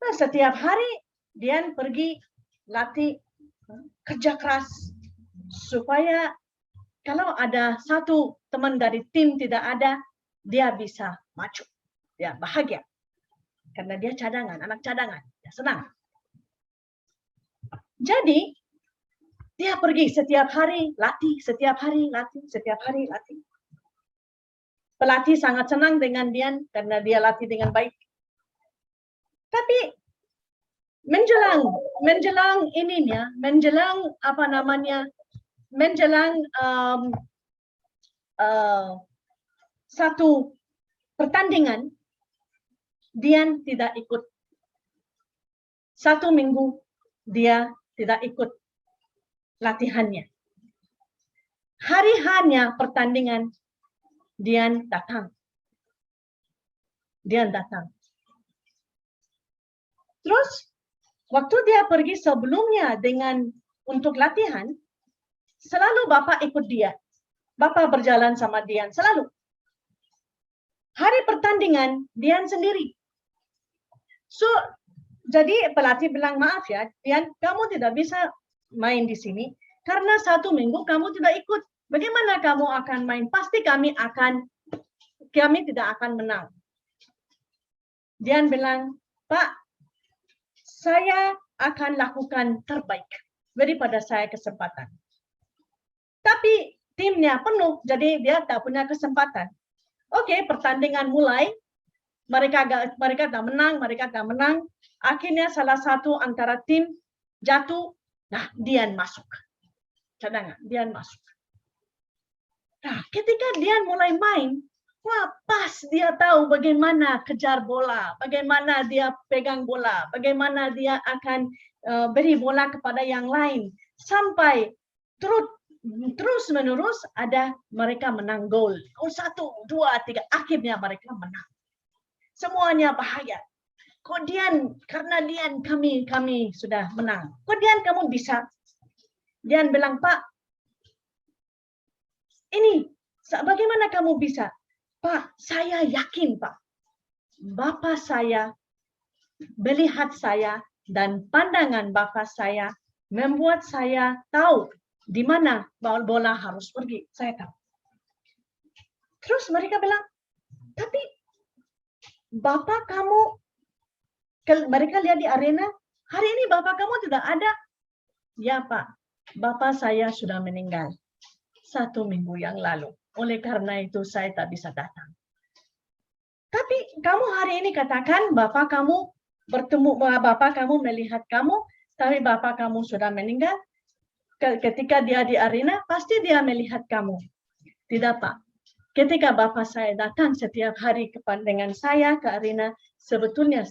Nah, setiap hari Dian pergi latih, kerja keras supaya kalau ada satu teman dari tim tidak ada, dia bisa maju. Dia bahagia. Karena dia cadangan, anak cadangan. Dia senang. Jadi, dia pergi setiap hari latih, setiap hari latih, setiap hari latih. Pelatih sangat senang dengan Dian karena dia latih dengan baik. Tapi menjelang satu pertandingan, Dian tidak ikut. 1 minggu dia tidak ikut latihannya. Hari hanya pertandingan, Dian datang. Terus waktu dia pergi sebelumnya untuk latihan, selalu Bapak ikut dia. Bapak berjalan sama Dian selalu. Hari pertandingan, Dian sendiri. So, jadi pelatih bilang, maaf ya, Dian, kamu tidak bisa main di sini karena 1 minggu kamu tidak ikut. Bagaimana kamu akan main? Pasti kami tidak akan menang. Dian bilang, Pak, saya akan lakukan terbaik daripada saya kesempatan. Tapi timnya penuh, jadi dia tak punya kesempatan. Oke, pertandingan mulai. Mereka tak menang. Akhirnya salah satu antara tim jatuh. Nah, Dian masuk. Cadangan, Dian masuk. Nah, ketika Dian mulai main, wah, pas dia tahu bagaimana kejar bola, bagaimana dia pegang bola, bagaimana dia akan beri bola kepada yang lain. Sampai terus-menerus ada mereka menang gol. 1, 2, 3, akhirnya mereka menang. Semuanya bahagia. Kok Dian, karena Dian kami sudah menang. Kok Dian kamu bisa? Dian bilang, Pak, ini bagaimana kamu bisa? Pak, saya yakin, Pak. Bapak saya melihat saya dan pandangan Bapak saya membuat saya tahu di mana bola harus pergi. Saya tahu. Terus mereka bilang, tapi Bapak kamu, mereka lihat di arena, hari ini Bapak kamu tidak ada. Ya Pak, Bapak saya sudah meninggal 1 minggu yang lalu. Oleh karena itu saya tak bisa datang. Tapi kamu hari ini katakan Bapak kamu Bapak kamu melihat kamu, tapi Bapak kamu sudah meninggal. Ketika dia di arena, pasti dia melihat kamu. Tidak Pak. Ketika Bapak saya datang setiap hari dengan saya ke arena, sebetulnya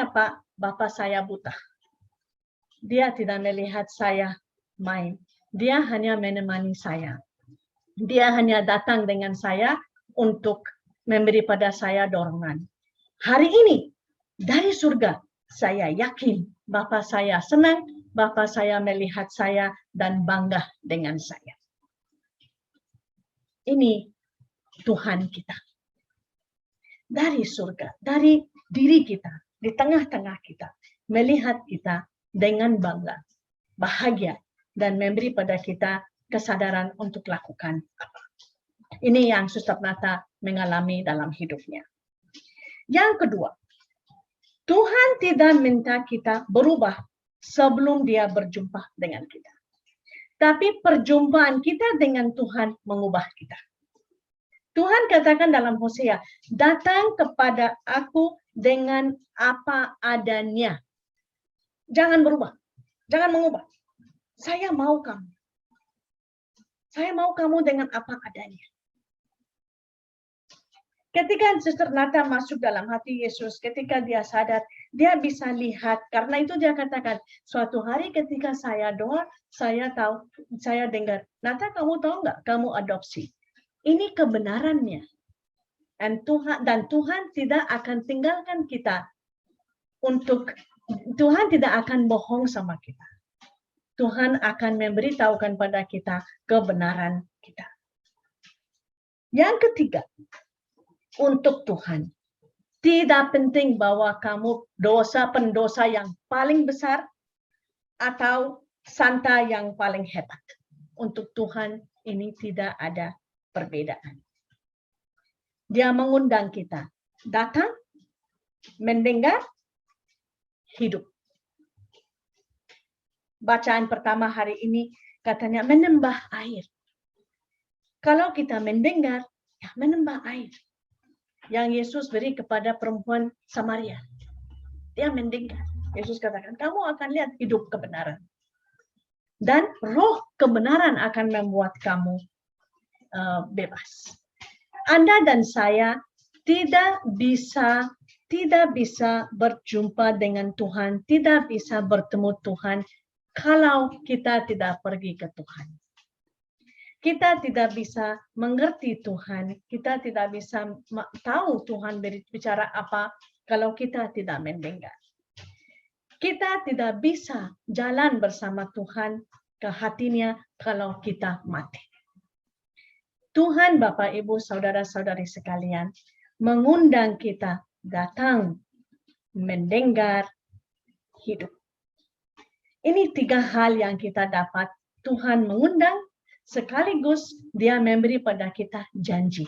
Pak, Bapak saya buta. Dia tidak melihat saya main. Dia hanya menemani saya. Dia hanya datang dengan saya untuk memberi pada saya dorongan. Hari ini, dari surga, saya yakin Bapak saya senang, Bapak saya melihat saya dan bangga dengan saya. Ini Tuhan kita. Dari surga, dari diri kita, di tengah-tengah kita, melihat kita dengan bangga, bahagia, dan memberi pada kita kesadaran untuk lakukan apa. Ini yang Suster Nata mengalami dalam hidupnya. Yang kedua, Tuhan tidak minta kita berubah sebelum dia berjumpa dengan kita. Tapi perjumpaan kita dengan Tuhan mengubah kita. Tuhan katakan dalam Hosea, datang kepada aku dengan apa adanya. Jangan berubah, jangan mengubah. Saya mau kamu. Saya mau kamu dengan apa adanya. Ketika Suster Nata masuk dalam hati Yesus, ketika dia sadar, dia bisa lihat. Karena itu dia katakan, suatu hari ketika saya doa, saya tahu, saya dengar, Nata kamu tahu nggak, kamu adopsi. Ini kebenarannya. Dan Tuhan tidak akan tinggalkan kita Tuhan tidak akan bohong sama kita. Tuhan akan memberitahukan pada kita kebenaran kita. Yang ketiga, untuk Tuhan, tidak penting bahwa kamu pendosa yang paling besar atau santa yang paling hebat. Untuk Tuhan ini tidak ada perbedaan. Dia mengundang kita datang, mendengar, hidup. Bacaan pertama hari ini katanya menambah air. Kalau kita mendengar, ya menambah air. Yang Yesus beri kepada perempuan Samaria. Dia mendengar. Yesus katakan, kamu akan lihat hidup kebenaran. Dan roh kebenaran akan membuat kamu bebas. Anda dan saya tidak bisa berjumpa dengan Tuhan, tidak bisa bertemu Tuhan kalau kita tidak pergi ke Tuhan. Kita tidak bisa mengerti Tuhan, kita tidak bisa tahu Tuhan berbicara apa kalau kita tidak mendengar. Kita tidak bisa jalan bersama Tuhan ke hatinya kalau kita mati. Tuhan, Bapak, Ibu, Saudara-saudari sekalian, mengundang kita datang, mendengar, hidup. Ini 3 hal yang kita dapat. Tuhan mengundang, sekaligus dia memberi pada kita janji.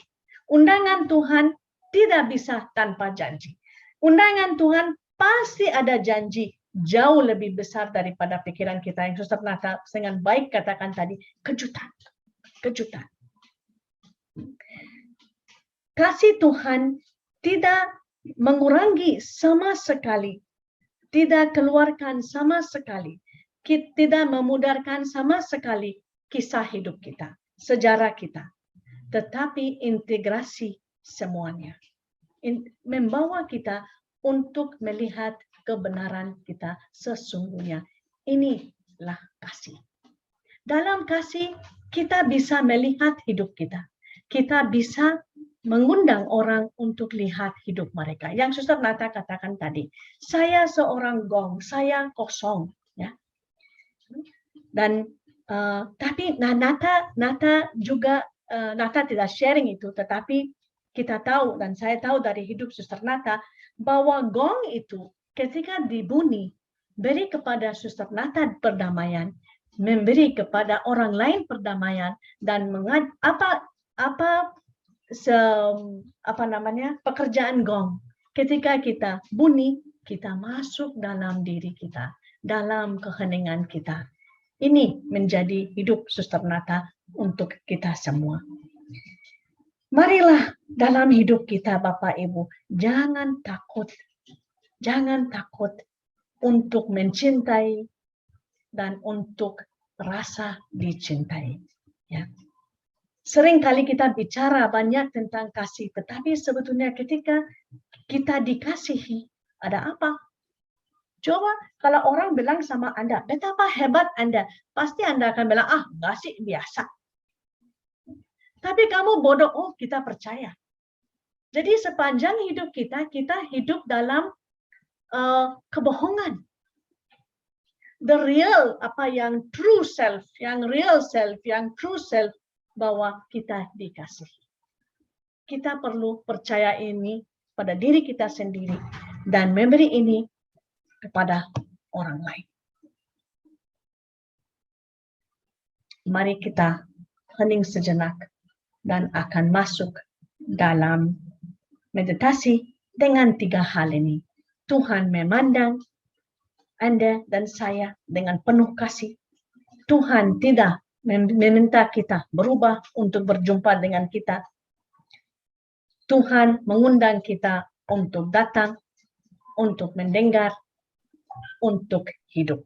Undangan Tuhan tidak bisa tanpa janji. Undangan Tuhan pasti ada janji jauh lebih besar daripada pikiran kita. Yang Suster Nata dengan baik katakan tadi, kejutan. Kejutan. Kasih Tuhan tidak mengurangi sama sekali, tidak keluarkan sama sekali, tidak memudarkan sama sekali kisah hidup kita, sejarah kita, tetapi integrasi semuanya. Membawa kita untuk melihat kebenaran kita sesungguhnya. Inilah kasih. Dalam kasih kita bisa melihat hidup kita. Kita bisa mengundang orang untuk lihat hidup mereka. Yang Suster Nata katakan tadi, saya seorang gong, saya kosong, ya. Dan tapi Nata juga Nata tidak sharing itu, tetapi kita tahu dan saya tahu dari hidup Suster Nata bahwa gong itu ketika dibunyi beri kepada Suster Nata perdamaian, memberi kepada orang lain perdamaian, dan pekerjaan gong. Ketika kita bunyi, kita masuk dalam diri kita, dalam keheningan kita. Ini menjadi hidup Suster Nata untuk kita semua. Marilah dalam hidup kita, Bapak Ibu, jangan takut untuk mencintai dan untuk rasa dicintai. Ya. Sering kali kita bicara banyak tentang kasih, tetapi sebetulnya ketika kita dikasihi, ada apa? Coba kalau orang bilang sama Anda, betapa hebat Anda, pasti Anda akan bilang, enggak sih, biasa. Tapi kamu bodoh, kita percaya. Jadi sepanjang hidup kita hidup dalam kebohongan. The real, yang true self, yang real self, yang true self, bahwa kita dikasihi. Kita perlu percaya ini pada diri kita sendiri dan memberi ini kepada orang lain. Mari kita hening sejenak dan akan masuk dalam meditasi dengan 3 hal ini. Tuhan memandang Anda dan saya dengan penuh kasih. Tuhan tidak meminta kita berubah untuk berjumpa dengan kita. Tuhan mengundang kita untuk datang, untuk mendengar, untuk hidup.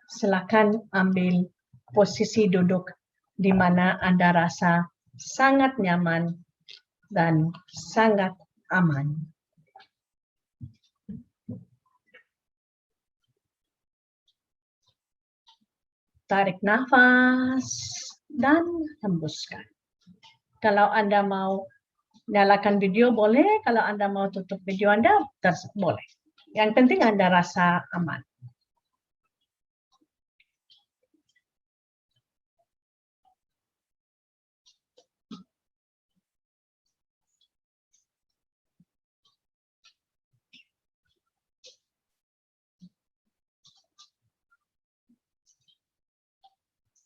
Silakan ambil posisi duduk di mana Anda rasa sangat nyaman dan sangat aman. Tarik nafas dan hembuskan. Kalau Anda mau nyalakan video boleh, kalau Anda mau tutup video Anda, boleh. Yang penting Anda rasa aman.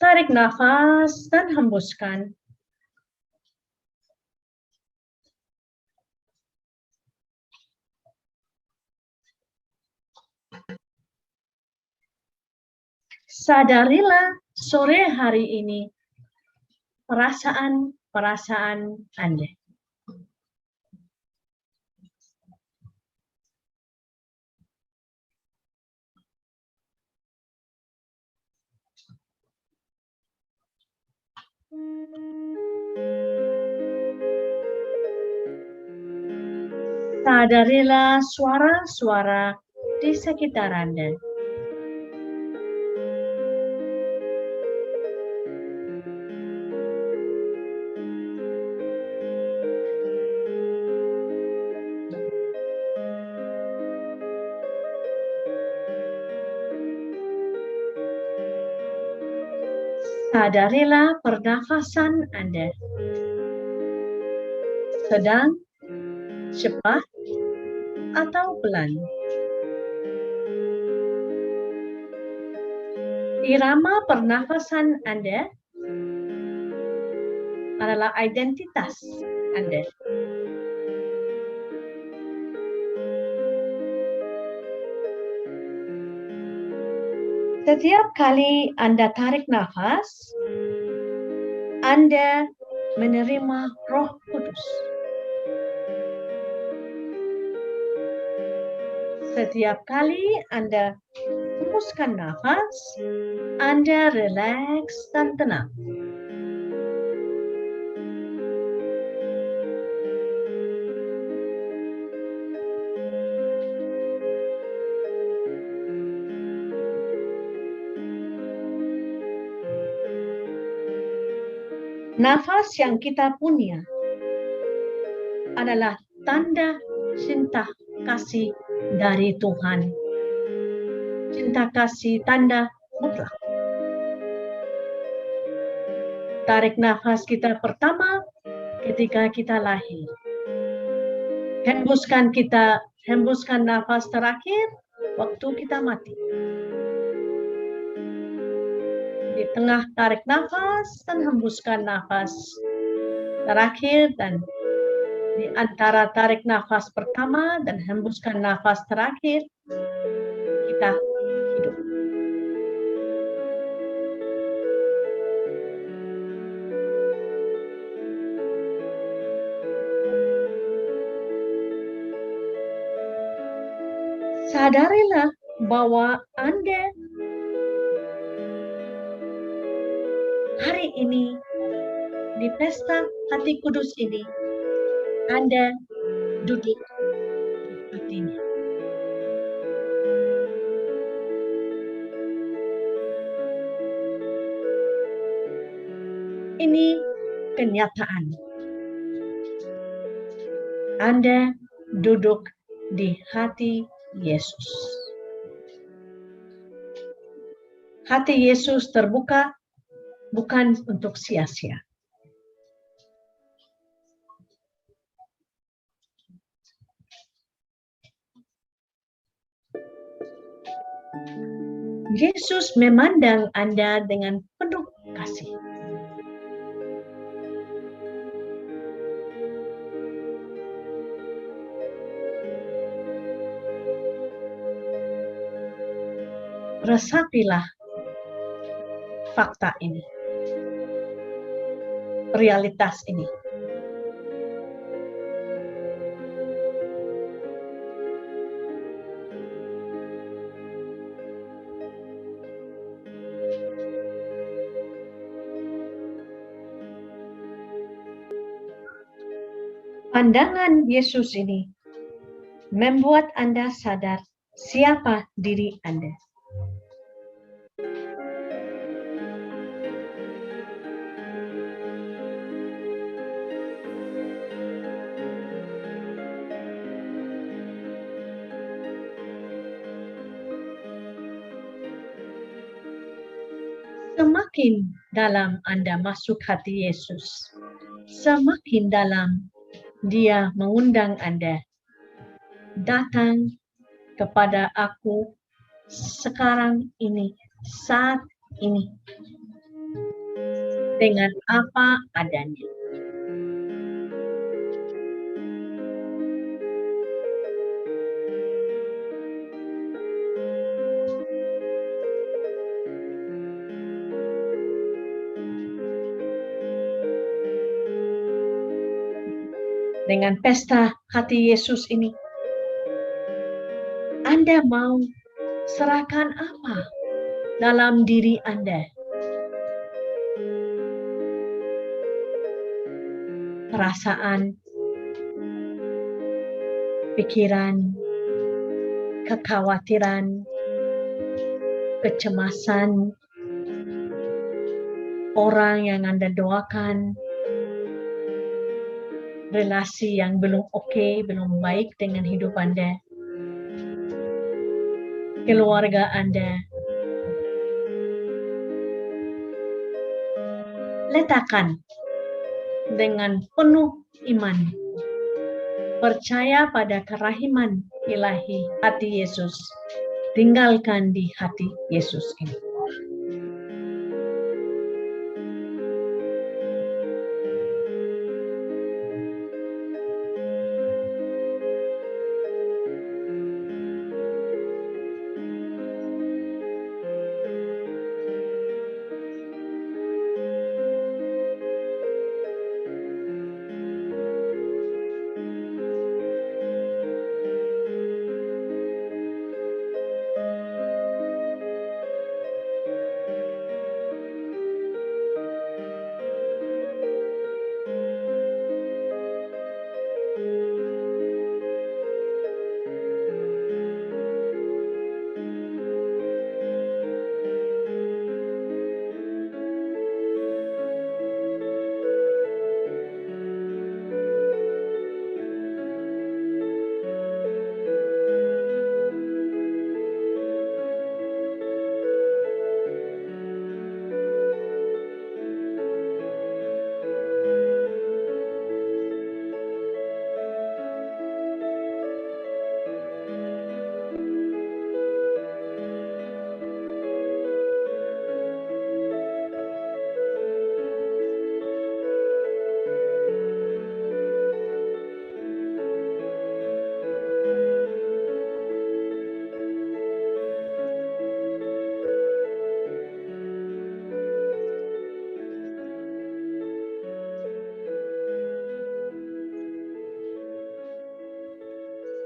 Tarik nafas dan hembuskan. Sadarilah sore hari ini perasaan-perasaan Anda. Sadarilah suara-suara di sekitar Anda. Sadarilah pernafasan Anda. Sedang, cepat, atau pelan. Irama pernafasan Anda adalah identitas Anda. Setiap kali Anda tarik nafas, Anda menerima Roh Kudus. Setiap kali Anda hembuskan nafas, Anda rileks dan tenang. Nafas yang kita punya adalah tanda cinta kasih dari Tuhan. Cinta kasih tanda mutlak. Tarik nafas kita pertama ketika kita lahir. Hembuskan nafas terakhir waktu kita mati. Di tengah tarik nafas dan hembuskan nafas terakhir, dan di antara tarik nafas pertama dan hembuskan nafas terakhir, kita hidup. Sadarilah bahwa Anda hari ini di pesta hati kudus ini, Anda duduk di hatinya. Ini kenyataan. Anda duduk di hati Yesus. Hati Yesus terbuka bukan untuk sia-sia. Yesus memandang Anda dengan penuh kasih. Resapilah fakta ini, realitas ini. Pandangan Yesus ini membuat Anda sadar siapa diri Anda. semakin dalam Anda masuk hati Yesus, semakin dalam Dia mengundang Anda, datang kepada aku sekarang ini, saat ini, dengan apa adanya. Dengan pesta hati Yesus ini, Anda mau serahkan apa dalam diri Anda? Perasaan, pikiran, kekhawatiran, kecemasan, orang yang Anda doakan, relasi yang belum oke, belum baik dengan hidup Anda, keluarga Anda. Letakkan dengan penuh iman, percaya pada kerahiman ilahi hati Yesus, tinggalkan di hati Yesus ini.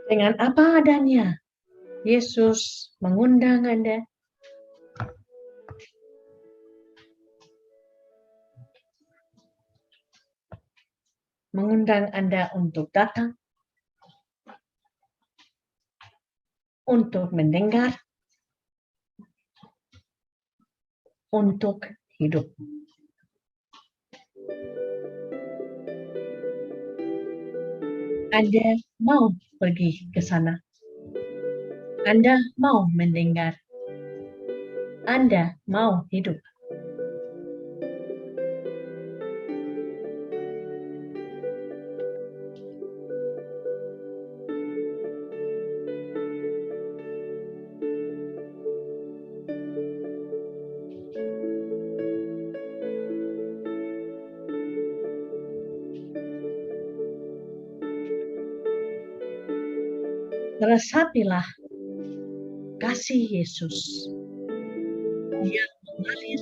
Dengan apa adanya, Yesus mengundang Anda. Mengundang Anda untuk datang, untuk mendengar, untuk hidup. Anda mau pergi ke sana. Anda mau mendengar. Anda mau hidup. Resapilah kasih Yesus yang mengalir,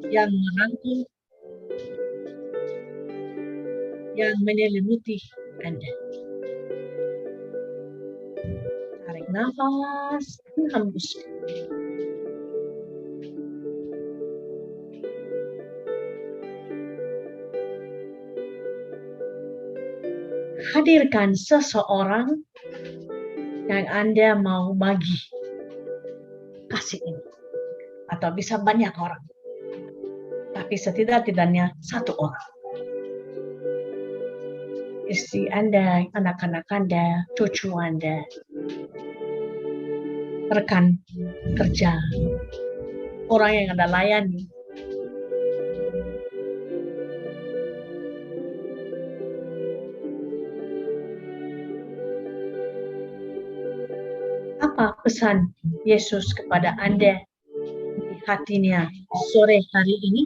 yang merangkul, yang menyelimuti Anda. Tarik nafas, hembuskan. Hadirkan seseorang yang Anda mau bagi kasih ini. Atau bisa banyak orang. Tapi setidak-tidaknya satu orang. Istri Anda, anak-anak Anda, cucu Anda, rekan kerja, orang yang Anda layani. Apa pesan Yesus kepada Anda di hatinya sore hari ini?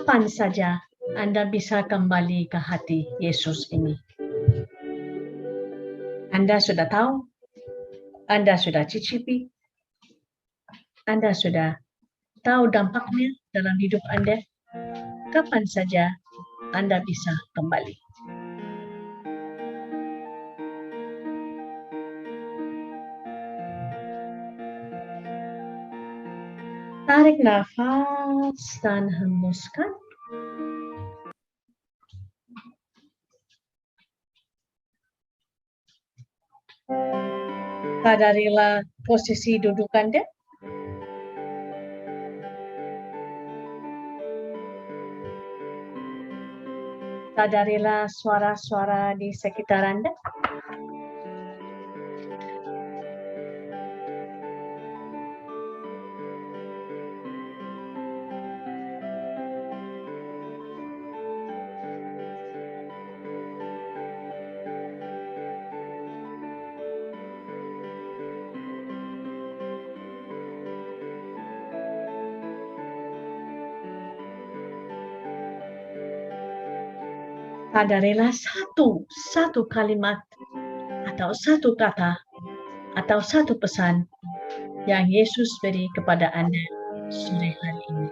Kapan saja Anda bisa kembali ke hati Yesus ini? Anda sudah tahu, Anda sudah cicipi, Anda sudah tahu dampaknya dalam hidup Anda. Kapan saja Anda bisa kembali? Tarik nafas dan hembuskan. Sadarilah posisi duduk Anda. Sadarilah suara-suara di sekitar Anda. Sadarilah satu kalimat atau satu kata atau satu pesan yang Yesus beri kepada Anda sore hari ini.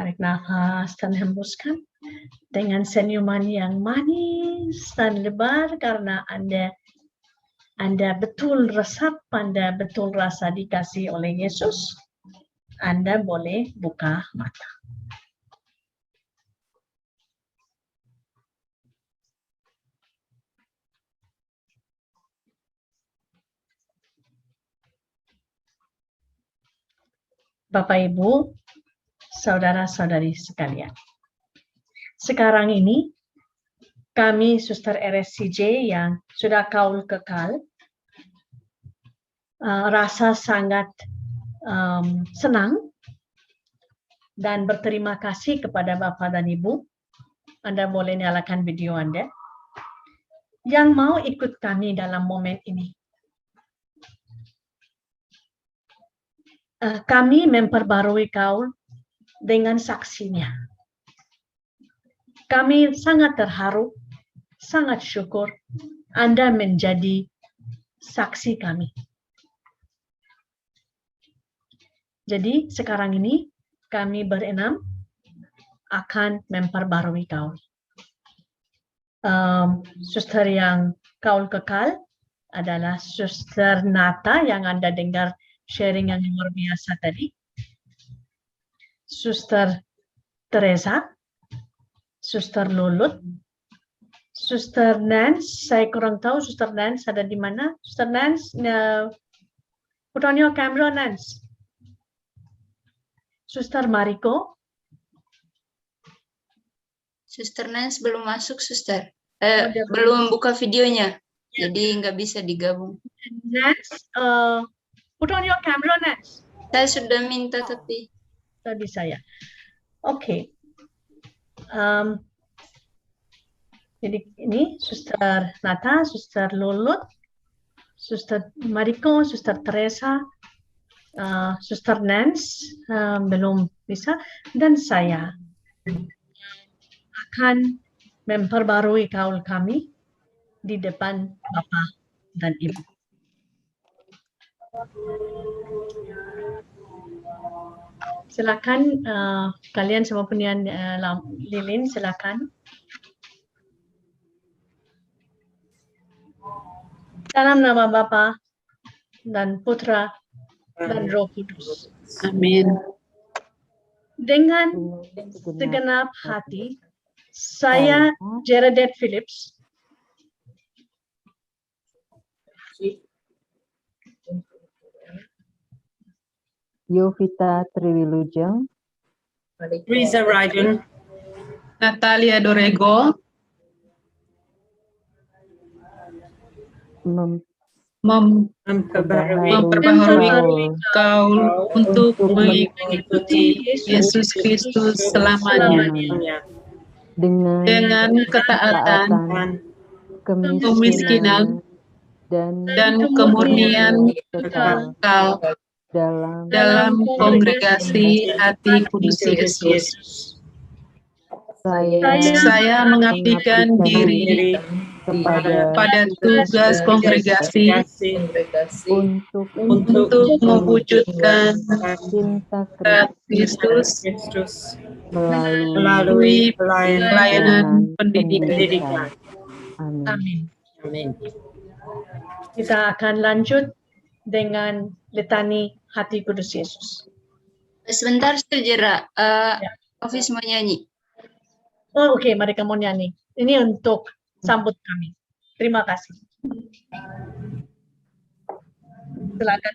Tarik nafas dan hembuskan dengan senyuman yang manis dan lebar karena Anda betul resap, Anda betul rasa dikasih oleh Yesus. Anda boleh buka mata. Bapak Ibu, saudara-saudari sekalian. Sekarang ini kami Suster RSCJ yang sudah kaul kekal rasa sangat senang dan berterima kasih kepada Bapak dan Ibu. Anda boleh nyalakan video Anda yang mau ikut kami dalam momen ini. Kami memperbarui kaul dengan saksinya. Kami sangat terharu, sangat syukur Anda menjadi saksi kami. Jadi sekarang ini kami berenam akan memperbarui kaul. Suster yang kaul kekal adalah Suster Nata yang Anda dengar sharing yang luar biasa tadi. Suster Teresa, Suster Lulut, Suster Nance, saya kurang tahu Suster Nance ada di mana. Suster Nance, put on your camera, Nance. Suster Mariko. Suster Nance belum masuk, Suster. Belum buka videonya, jadi nggak bisa digabung. Nance, put on your camera, Nance. Saya sudah minta tapi. tadi saya. Oke. Jadi ini Suster Nata, Suster Lulut, Suster Mariko, Suster Teresa, Suster Nance belum bisa, dan saya akan memperbarui kaul kami di depan Bapak dan Ibu. Silakan kalian semua punya lilin, silakan. Dalam nama Bapa dan Putra dan Roh Kudus. Amin. Dengan segenap hati, saya Geraldine Phillips Yovita Triwilujeng, Riza Rajan, Natalia Dorego, memperbaharui kaul untuk mengikuti Yesus Kristus selamanya dengan ketaatan, kemiskinan, dan kemurnian kekal dalam kongregasi hati kudus Yesus. Saya mengabdikan diri pada tugas kongregasi untuk mewujudkan cinta Kristus melalui pelayanan pendidikan. Amin. Kita akan lanjut dengan litani hati kudus Yesus. Sebentar saja, Hafiz mau nyanyi. Oh, oke, mereka mau nyanyi. Ini untuk sambut kami. Terima kasih. Silakan.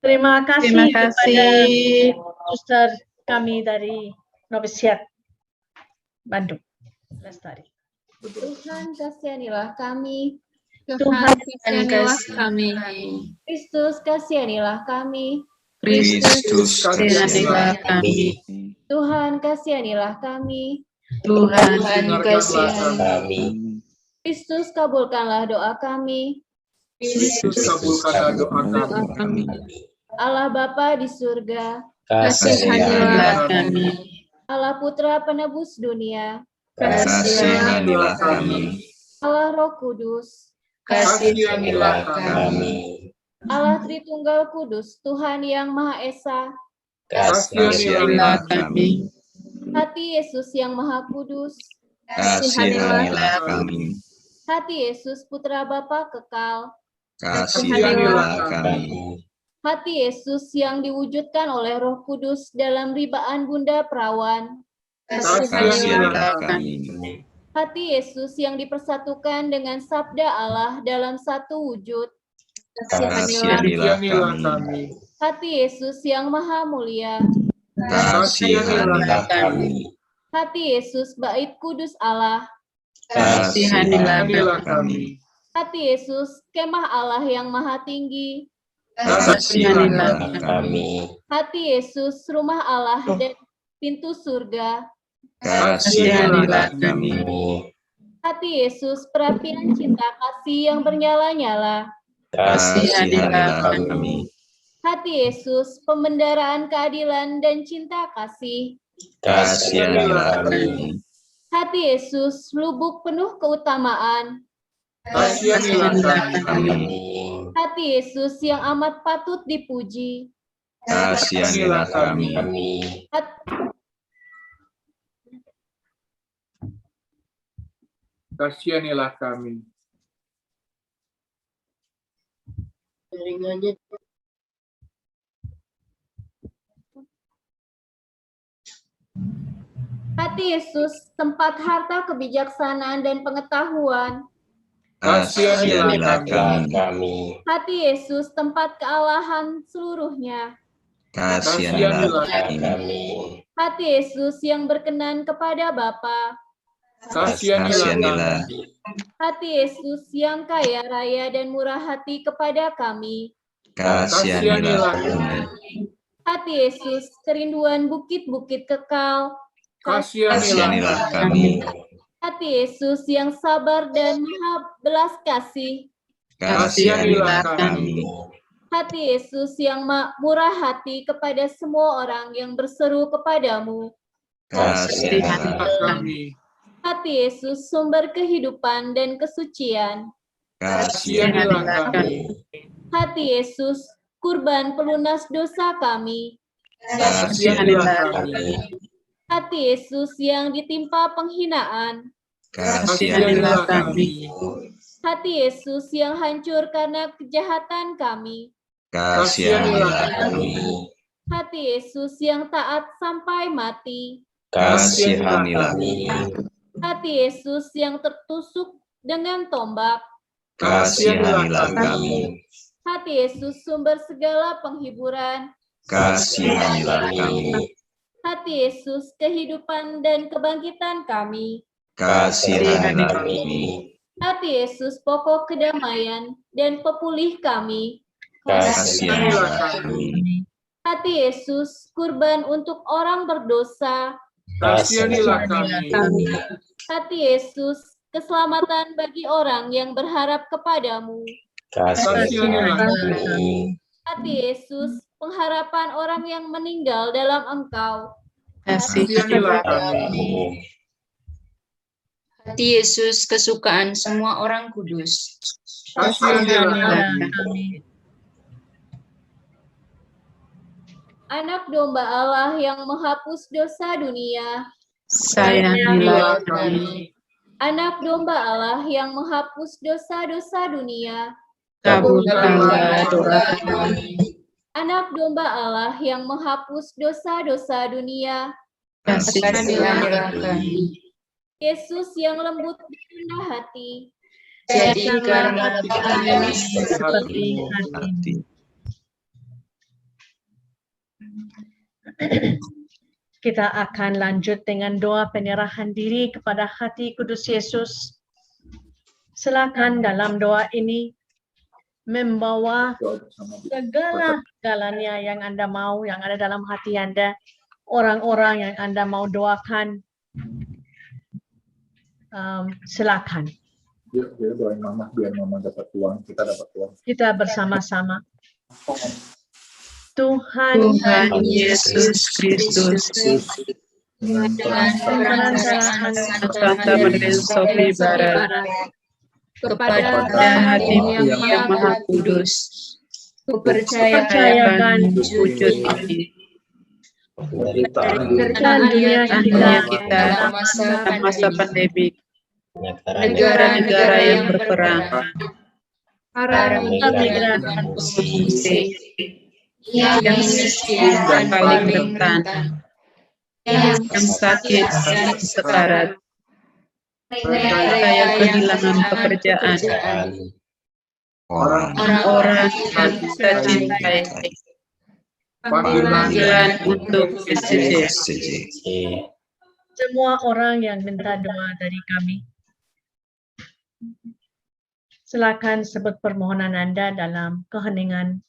Terima kasih kepada suster kami dari Novisiat Bandung, Lestari. Tuhan kasihanilah kami. Tuhan kasihanilah kami. Kristus kasihanilah kami. Kristus kasihanilah kami. Tuhan kasihanilah kami. Tuhan kasihanilah kami. Kristus kabulkanlah doa kami. Kristus kabulkanlah doa kami. Allah Bapa di surga, Kasihanilah kami. Allah Putra penebus dunia, Kasihanilah kami. Allah Roh Kudus, Kasihanilah kami. Allah Tritunggal Kudus, Tuhan yang Maha Esa, Kasihanilah kami. hati Yesus yang Maha Kudus, Kasihanilah kami. Hati Yesus Putra Bapa kekal. Kasihanilah kami. Hati Yesus yang diwujudkan oleh Roh Kudus dalam ribaan Bunda Perawan. Kasihanilah kami. Hati Yesus yang dipersatukan dengan Sabda Allah dalam satu wujud. Kasihanilah kami. Hati Yesus yang maha mulia. Kasihanilah kami. Hati Yesus Bait Kudus Allah. Kasihanilah kami. Hati Yesus Kemah Allah yang maha tinggi. Kasihanilah kami. Hati Yesus Rumah Allah dan pintu surga. Kasihanilah kami. Hati Yesus perapian cinta kasih yang bernyala-nyala. Kasihanilah kami. Hati Yesus pembendaraan keadilan dan cinta kasih. Kasihanilah kami. Hati Yesus lubuk penuh keutamaan. Kasihanilah kami. Hati Yesus yang amat patut dipuji. Kasihanilah kami. Kasihanilah kami. Hati Yesus tempat harta kebijaksanaan dan pengetahuan. Kasihanilah kami. Hati Yesus tempat kealahan seluruhnya. Kasihanilah kami. Hati Yesus yang berkenan kepada Bapa. Kasihanilah. Hati Yesus yang kaya raya dan murah hati kepada kami. Kasihanilah kami. Hati Yesus kerinduan bukit-bukit kekal. Kasihanilah kami. Hati Yesus yang sabar dan maha belas kasih. Kasihanilah kami. Hati Yesus yang murah hati kepada semua orang yang berseru kepadamu. Kasihanilah kami. Hati Yesus sumber kehidupan dan kesucian. Kasihanilah kami. Hati Yesus kurban pelunas dosa kami. Kasihanilah kami. Hati Yesus yang ditimpa penghinaan. Kasihanilah kami. Hati Yesus yang hancur karena kejahatan kami. Kasihanilah kami. Hati Yesus yang taat sampai mati. Kasihanilah kami. Hati Yesus yang tertusuk dengan tombak. Kasihanilah kami. Hati Yesus sumber segala penghiburan. Kasihanilah kami. Hati Yesus kehidupan dan kebangkitan kami. Kasihanilah kami. Hati Yesus pokok kedamaian dan pepulih kami. Kasihanilah kami. Hati Yesus kurban untuk orang berdosa. Kasihanilah kami. Hati Yesus keselamatan bagi orang yang berharap kepadamu. Kasihanilah kami. Hati Yesus pengharapan orang yang meninggal dalam Engkau. Kasihanilah kami. Hati Yesus kesukaan semua orang kudus. Kasihanilah kami. Anak domba Allah yang menghapus dosa dunia. Sayangilah kami. Anak domba Allah yang menghapus dosa-dosa dunia. Kabulkanlah doa kami. Anak domba Allah yang menghapus dosa-dosa dunia. Kasihanilah kami. Yesus yang lembut dan rendah hati. Jadikanlah kami seperti hati. Kita akan lanjut dengan doa penyerahan diri kepada hati kudus Yesus. Silakan dalam doa ini membawa segala-galanya yang Anda mau, yang ada dalam hati Anda, orang-orang yang Anda mau doakan. Silakan. Yuk, kita doain Mama biar Mama dapat uang, kita dapat uang. Kita bersama-sama. Tuhan Yesus Kristus, Dengan Santa Maria Sofi Barat, kepada hatimu yang maha kudus, kupercayakan wujud ini. penderitaan dunia Dunia kita dalam masa pandemi negara-negara yang berperang, para migran pengungsi, yang miskin dan paling rentan, yang sakit dan sekarat, mereka yang kehilangan pekerjaan, orang-orang yang kita cintai, panggilan untuk SCJ. Semua orang yang minta doa dari kami, silakan sebut permohonan Anda dalam keheningan.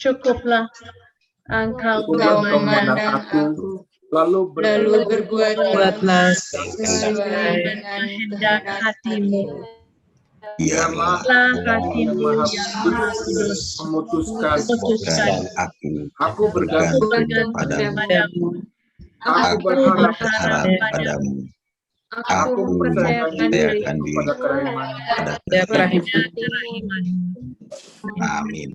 Cukuplah engkau memandang aku, lalu Buatlah sesuai dengan kehendak hatimu. Biarlah Hatimu yang Maha Kudus memutuskan memutuskan aku bergantung kepadamu. Aku berharap padamu. Aku mempercayakan diri pada kerahiman. pada kerahiman. Amin.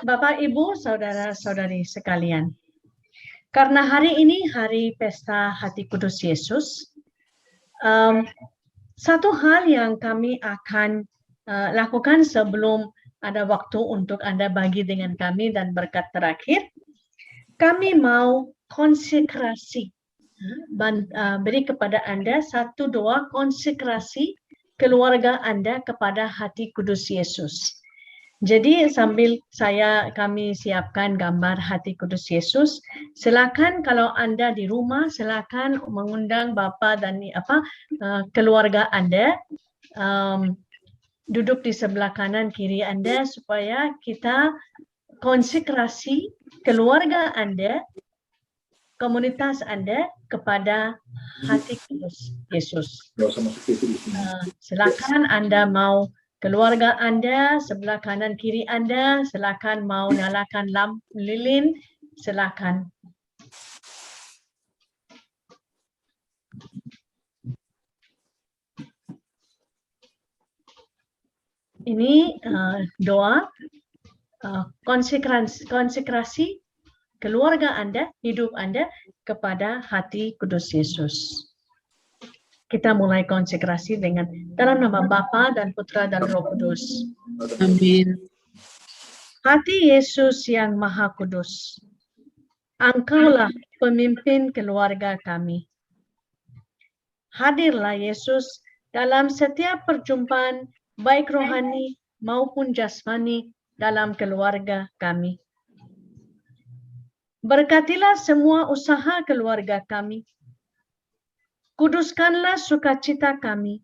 Bapak, Ibu, saudara-saudari sekalian, karena hari ini hari pesta Hati Kudus Yesus, satu hal yang kami akan lakukan sebelum ada waktu untuk Anda bagi dengan kami dan berkat terakhir, kami mau konsekrasi, beri kepada Anda satu doa konsekrasi keluarga Anda kepada Hati Kudus Yesus. Jadi sambil kami siapkan gambar Hati Kudus Yesus, silakan kalau Anda di rumah, silakan mengundang Bapak dan keluarga Anda duduk di sebelah kanan kiri Anda supaya kita konsekrasi keluarga Anda, komunitas Anda kepada Hati Kudus Yesus. Silakan Anda mau keluarga Anda, sebelah kanan kiri Anda, silakan mau nyalakan lampu lilin, silakan. Ini doa konsekrasi keluarga Anda, hidup Anda kepada Hati Kudus Yesus. Kita mulai konsekrasi dengan dalam nama Bapa dan Putra dan Roh Kudus. Amin. Hati Yesus yang Maha Kudus, Engkaulah pemimpin keluarga kami. Hadirlah Yesus dalam setiap perjumpaan baik rohani maupun jasmani dalam keluarga kami. Berkatilah semua usaha keluarga kami. Kuduskanlah sukacita kami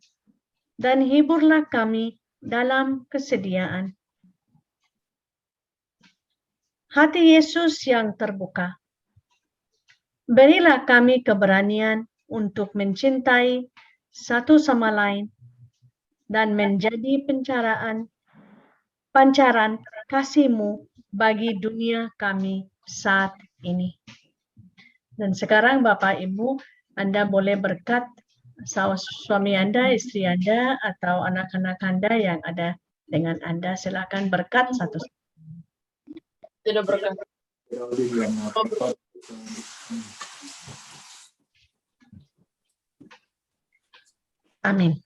dan hiburlah kami dalam kesediaan. Hati Yesus yang terbuka, berilah kami keberanian untuk mencintai satu sama lain dan menjadi pancaran kasih-Mu bagi dunia kami saat ini. Dan sekarang Bapak Ibu, Anda boleh berkat suami Anda, istri Anda, atau anak-anak Anda yang ada dengan Anda. Silakan berkat satu. Tidak berkat. Amin.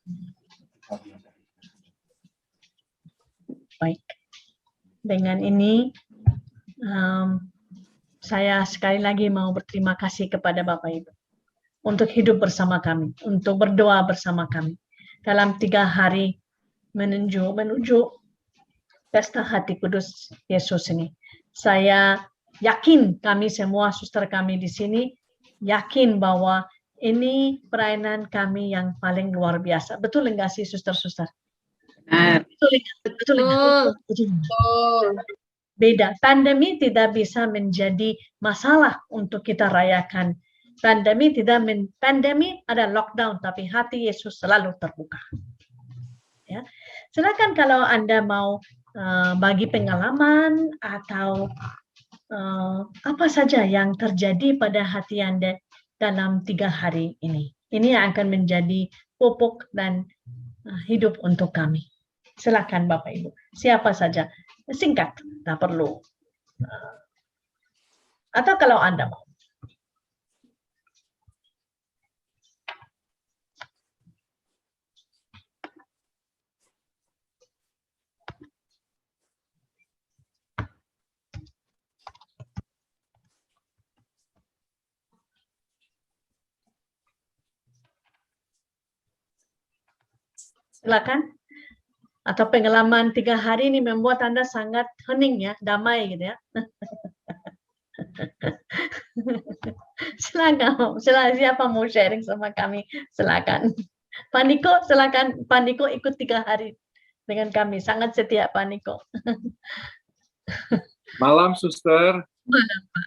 Baik. Dengan ini, saya sekali lagi mau berterima kasih kepada Bapak Ibu untuk hidup bersama kami, untuk berdoa bersama kami. dalam 3 hari menuju pesta hati kudus Yesus ini. Saya yakin kami semua, suster kami di sini, yakin bahwa ini perayaan kami yang paling luar biasa. Betul enggak sih, suster-suster? Betul. Beda. Pandemi tidak bisa menjadi masalah untuk kita rayakan. Pandemi ada lockdown, tapi hati Yesus selalu terbuka. Ya. Silakan kalau Anda mau bagi pengalaman atau apa saja yang terjadi pada hati Anda dalam 3 hari ini. Ini yang akan menjadi pupuk dan hidup untuk kami. Silakan Bapak Ibu. Siapa saja. Singkat, tak perlu. Atau kalau Anda mau. Silakan. Atau pengalaman 3 hari ini membuat Anda sangat hening ya, damai gitu ya. Silakan, siapa mau sharing sama kami, silakan. Pak Niko, silakan. Pak Niko ikut 3 hari dengan kami, sangat setia Pak Niko. Malam, suster. Malam, Pak.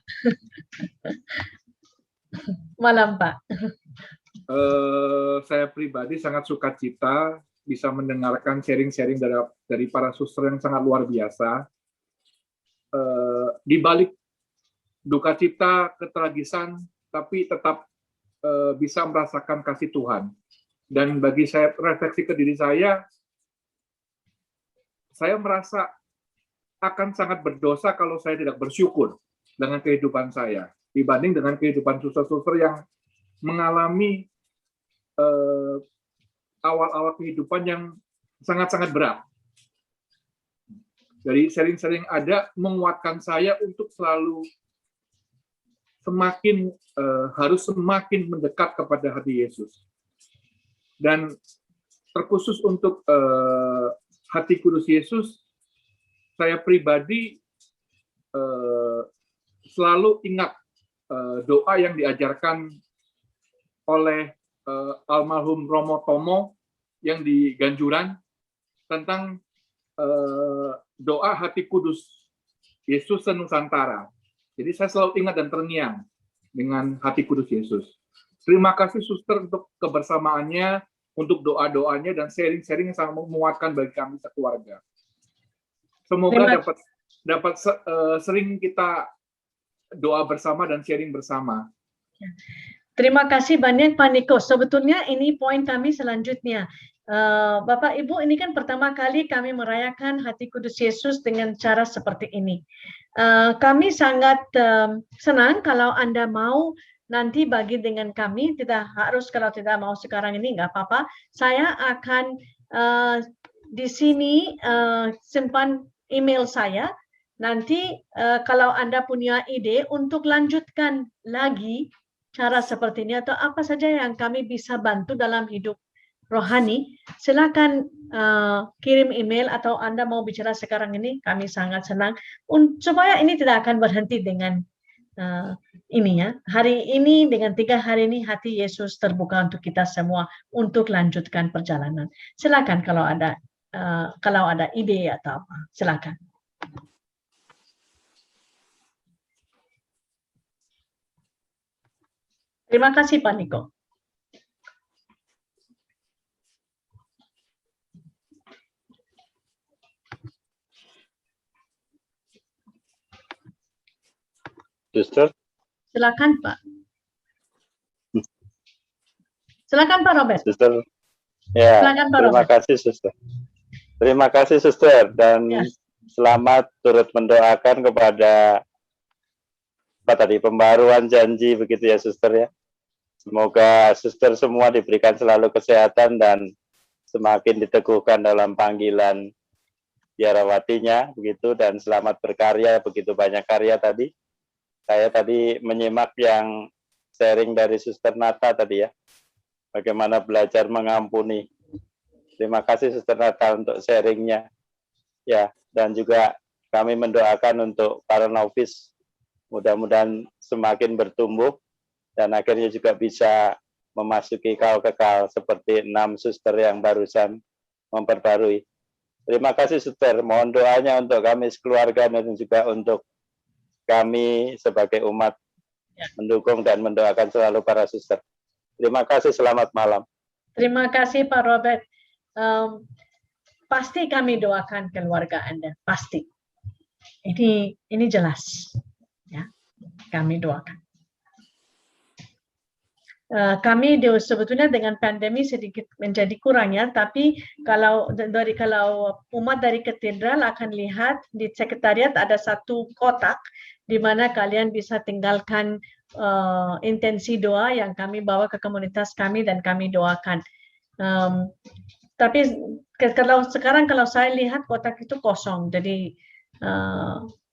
Malam, Pak. Saya pribadi sangat sukacita bisa mendengarkan sharing-sharing dari para suster yang sangat luar biasa. Di balik duka cita, ketragisan, tapi tetap bisa merasakan kasih Tuhan. Dan bagi saya, refleksi ke diri saya merasa akan sangat berdosa kalau saya tidak bersyukur dengan kehidupan saya, dibanding dengan kehidupan suster-suster yang mengalami awal-awal kehidupan yang sangat-sangat berat. Jadi sering-sering ada menguatkan saya untuk selalu harus semakin mendekat kepada hati Yesus. Dan terkhusus untuk hati kudus Yesus, saya pribadi selalu ingat doa yang diajarkan oleh almarhum Romo Tomo yang di Ganjuran tentang doa hati kudus Yesus senusantara. Jadi saya selalu ingat dan terngiang dengan hati kudus Yesus. Terima kasih suster untuk kebersamaannya, untuk doa-doanya dan sharing-sharing yang sangat menguatkan bagi kami sekeluarga. Semoga dapat sering kita doa bersama dan sharing bersama. Terima kasih banyak Pak Niko. Sebetulnya ini poin kami selanjutnya. Bapak Ibu, ini kan pertama kali kami merayakan hati kudus Yesus dengan cara seperti ini. Kami sangat senang kalau Anda mau nanti bagi dengan kami. Tidak harus, kalau tidak mau sekarang ini nggak apa-apa. Saya akan di sini simpan email saya. Nanti kalau Anda punya ide untuk lanjutkan lagi cara seperti ini atau apa saja yang kami bisa bantu dalam hidup rohani, silakan kirim email atau Anda mau bicara sekarang ini, kami sangat senang supaya ini tidak akan berhenti dengan ini ya. Hari ini dengan 3 hari ini hati Yesus terbuka untuk kita semua untuk lanjutkan perjalanan. Silakan kalau ada ide atau apa, silakan. Terima kasih Pak Niko. Suster. Silakan Pak. Silakan Pak Robert. Suster. Ya, silakan, Pak terima Robert. Kasih Suster. Terima kasih Suster dan ya. Selamat turut mendoakan kepada pembaruan janji begitu ya Suster ya. Semoga Suster semua diberikan selalu kesehatan dan semakin diteguhkan dalam panggilan biarawatinya begitu, dan selamat berkarya, begitu banyak karya tadi. Saya tadi menyimak yang sharing dari Suster Nata tadi ya, bagaimana belajar mengampuni. Terima kasih Suster Nata untuk sharingnya. Ya, dan juga kami mendoakan untuk para novice, mudah-mudahan semakin bertumbuh dan akhirnya juga bisa memasuki kekal seperti 6 suster yang barusan memperbarui. Terima kasih Suster, mohon doanya untuk kami sekeluarga dan juga untuk kami sebagai umat mendukung dan mendoakan selalu para suster. Terima kasih, selamat malam. Terima kasih Pak Robert. Pasti kami doakan keluarga Anda, pasti. Ini jelas, ya. Kami doakan. Kami sebetulnya dengan pandemi sedikit menjadi kurang ya, tapi kalau umat dari katedral akan lihat di sekretariat ada satu kotak di mana kalian bisa tinggalkan intensi doa yang kami bawa ke komunitas kami dan kami doakan. Tapi kalau saya lihat kotak itu kosong, jadi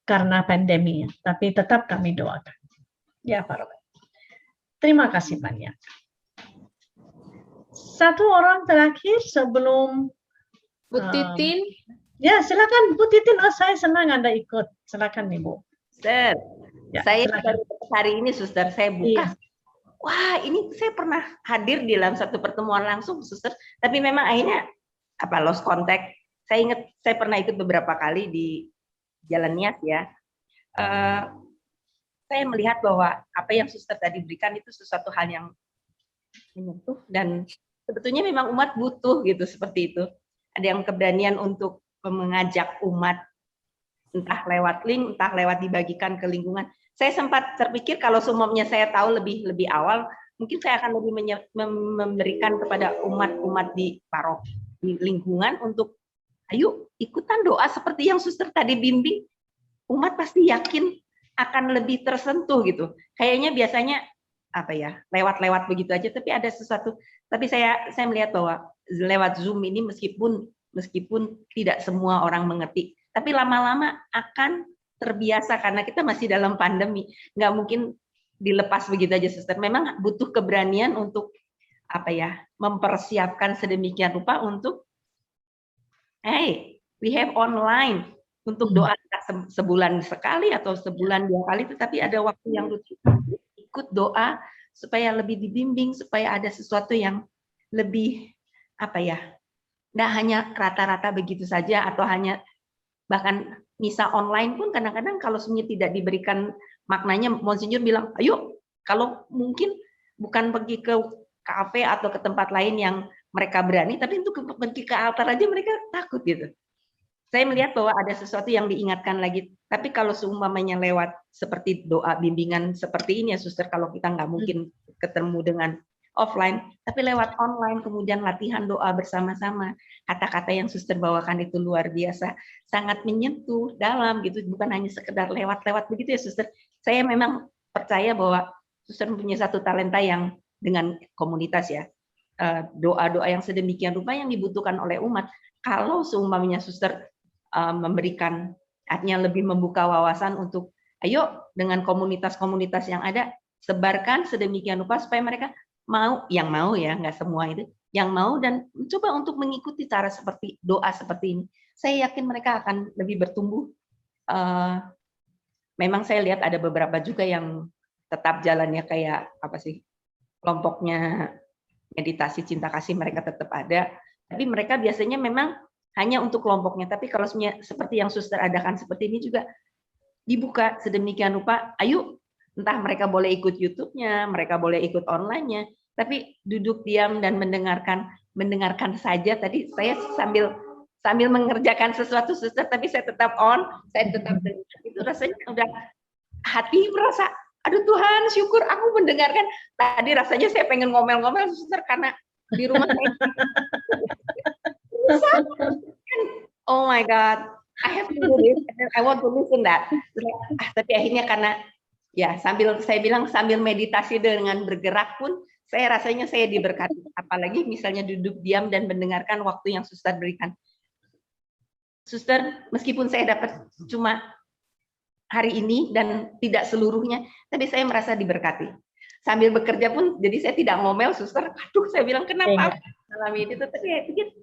karena pandemi, ya. Tapi tetap kami doakan. Ya Pak Robert. Terima kasih banyak. Satu orang terakhir sebelum Bu Titin. Ya silakan Bu Titin. Oh, saya senang Anda ikut. Silakan Ibu. Suster, Ya, saya silakan. hari ini Suster saya buka. Iya. Wah, ini saya pernah hadir di dalam satu pertemuan langsung, Suster. Tapi memang akhirnya lost contact. Saya ingat saya pernah ikut beberapa kali di Jalan Nias ya. Saya melihat bahwa apa yang Suster tadi berikan itu sesuatu hal yang menyentuh dan sebetulnya memang umat butuh gitu seperti itu. Ada yang keberanian untuk mengajak umat entah lewat link, entah lewat dibagikan ke lingkungan. Saya sempat terpikir kalau semuanya saya tahu lebih awal, mungkin saya akan lebih memberikan kepada umat-umat di paroki, di lingkungan untuk ayo ikutan doa seperti yang Suster tadi bimbing. Umat pasti yakin akan lebih tersentuh gitu. Kayaknya biasanya lewat-lewat begitu aja, tapi ada sesuatu. Tapi saya melihat bahwa lewat Zoom ini meskipun tidak semua orang mengerti, tapi lama-lama akan terbiasa karena kita masih dalam pandemi. Nggak mungkin dilepas begitu aja, Suster. Memang butuh keberanian untuk mempersiapkan sedemikian rupa untuk we have online untuk doa sebulan sekali atau sebulan 2 kali, tetapi ada waktu yang rutin ikut doa supaya lebih dibimbing, supaya ada sesuatu yang lebih nggak hanya rata-rata begitu saja atau hanya bahkan misa online pun kadang-kadang kalau semuanya tidak diberikan maknanya, Monsinyur bilang, ayo kalau mungkin bukan pergi ke kafe atau ke tempat lain yang mereka berani, tapi untuk pergi ke altar aja mereka takut gitu. Saya melihat bahwa ada sesuatu yang diingatkan lagi. Tapi kalau seumpamanya lewat seperti doa bimbingan seperti ini ya Suster, kalau kita nggak mungkin ketemu dengan offline, tapi lewat online kemudian latihan doa bersama-sama. Kata-kata yang Suster bawakan itu luar biasa, sangat menyentuh dalam gitu, bukan hanya sekedar lewat-lewat begitu ya Suster. Saya memang percaya bahwa Suster mempunyai satu talenta yang dengan komunitas ya, doa-doa yang sedemikian rupa yang dibutuhkan oleh umat. Kalau seumpamanya Suster memberikan, artinya lebih membuka wawasan untuk ayo dengan komunitas-komunitas yang ada, sebarkan sedemikian rupa supaya mereka yang mau ya, nggak semua itu, yang mau dan mencoba untuk mengikuti cara seperti doa seperti ini. Saya yakin mereka akan lebih bertumbuh. Memang saya lihat ada beberapa juga yang tetap jalannya kayak kelompoknya meditasi cinta kasih, mereka tetap ada, tapi mereka biasanya memang hanya untuk kelompoknya. Tapi kalau seperti yang Suster adakan seperti ini juga dibuka sedemikian rupa, ayo entah mereka boleh ikut YouTube-nya, mereka boleh ikut online-nya, tapi duduk diam dan mendengarkan saja. Tadi saya sambil mengerjakan sesuatu Suster, tapi saya tetap on, saya tetap dengar. Itu rasanya udah hati merasa, aduh Tuhan, syukur aku mendengarkan. Tadi rasanya saya pengen ngomel-ngomel Suster karena di rumah oh my God, I have to do this, and I want to listen that. Tapi akhirnya karena ya sambil meditasi dengan bergerak pun, saya rasanya saya diberkati. Apalagi misalnya duduk diam dan mendengarkan waktu yang Suster berikan. Suster, meskipun saya dapat cuma hari ini dan tidak seluruhnya, tapi saya merasa diberkati. Sambil bekerja pun, jadi saya tidak ngomel Suster. Aduh, saya bilang kenapa alami itu, tapi ya pikir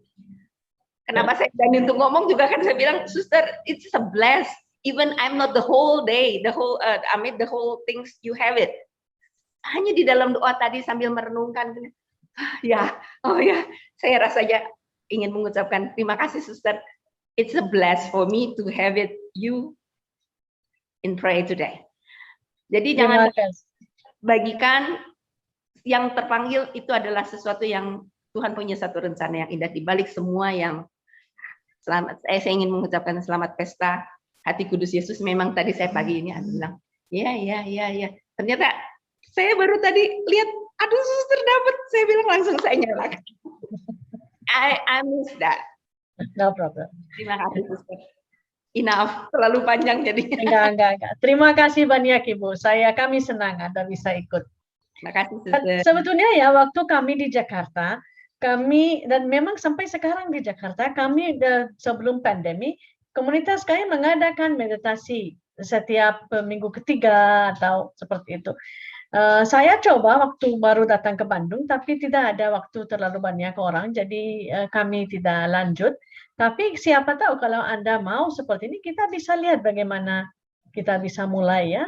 Kenapa saya berani untuk ngomong juga kan saya bilang, suster, it's a bless. Even I'm not the whole day, the whole things you have it. Hanya di dalam doa tadi sambil merenungkan, oh ya, saya rasanya ingin mengucapkan terima kasih suster. It's a bless for me to have it you in prayer today. Jadi jangan bagikan yang terpanggil itu adalah sesuatu yang Tuhan punya satu rencana yang indah di balik semua yang selamat. Saya ingin mengucapkan selamat pesta Hati Kudus Yesus. Memang tadi saya pagi ini bilang, ya. Ternyata saya baru tadi lihat, aduh suster dapat. Saya bilang langsung saya nyalakan. I miss that. No problem. Terima kasih suster. Enough, terlalu panjang jadinya. Enggak. Terima kasih banyak Ibu. Kami senang Anda bisa ikut. Terima kasih suster. Sebetulnya ya waktu kami di Jakarta, dan memang sampai sekarang di Jakarta, kami sebelum pandemi, komunitas kami mengadakan meditasi setiap minggu ketiga atau seperti itu. Saya coba waktu baru datang ke Bandung, tapi tidak ada waktu terlalu banyak orang, jadi kami tidak lanjut. Tapi siapa tahu kalau Anda mau seperti ini, kita bisa lihat bagaimana kita bisa mulai ya.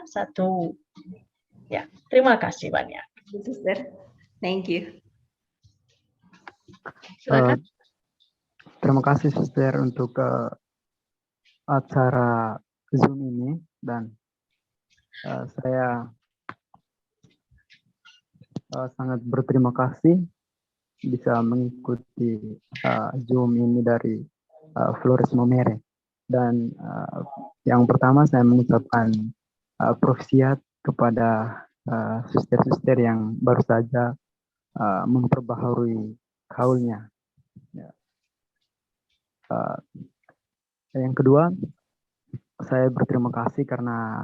Ya, terima kasih banyak. Sister, thank you. Terima kasih Sister untuk acara Zoom ini, dan saya sangat berterima kasih bisa mengikuti Zoom ini dari Flores Momere. Dan yang pertama saya mengucapkan profesiat kepada suster-suster yang baru saja memperbaharui kaulnya. Yang kedua, saya berterima kasih karena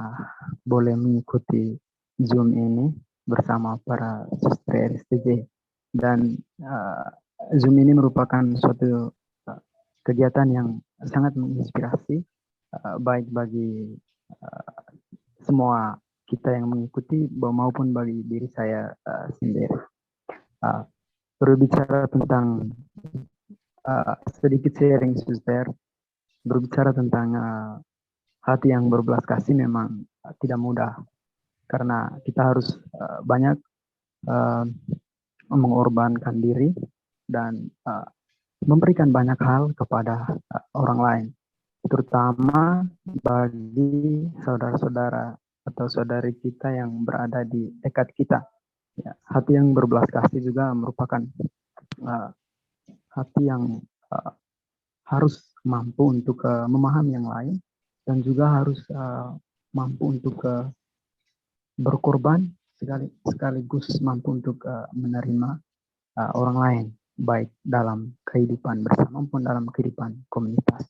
boleh mengikuti Zoom ini bersama para suster RSTJ. Dan Zoom ini merupakan suatu kegiatan yang sangat menginspirasi, baik bagi semua kita yang mengikuti maupun bagi diri saya sendiri. Berbicara tentang sedikit sharing suster, berbicara tentang hati yang berbelas kasih memang tidak mudah, karena kita harus banyak mengorbankan diri dan memberikan banyak hal kepada orang lain, terutama bagi saudara-saudara atau saudari kita yang berada di dekat kita. Ya, hati yang berbelas kasih juga merupakan hati yang harus mampu untuk memahami yang lain, dan juga harus mampu untuk berkorban sekaligus mampu untuk menerima orang lain, baik dalam kehidupan bersama maupun dalam kehidupan komunitas.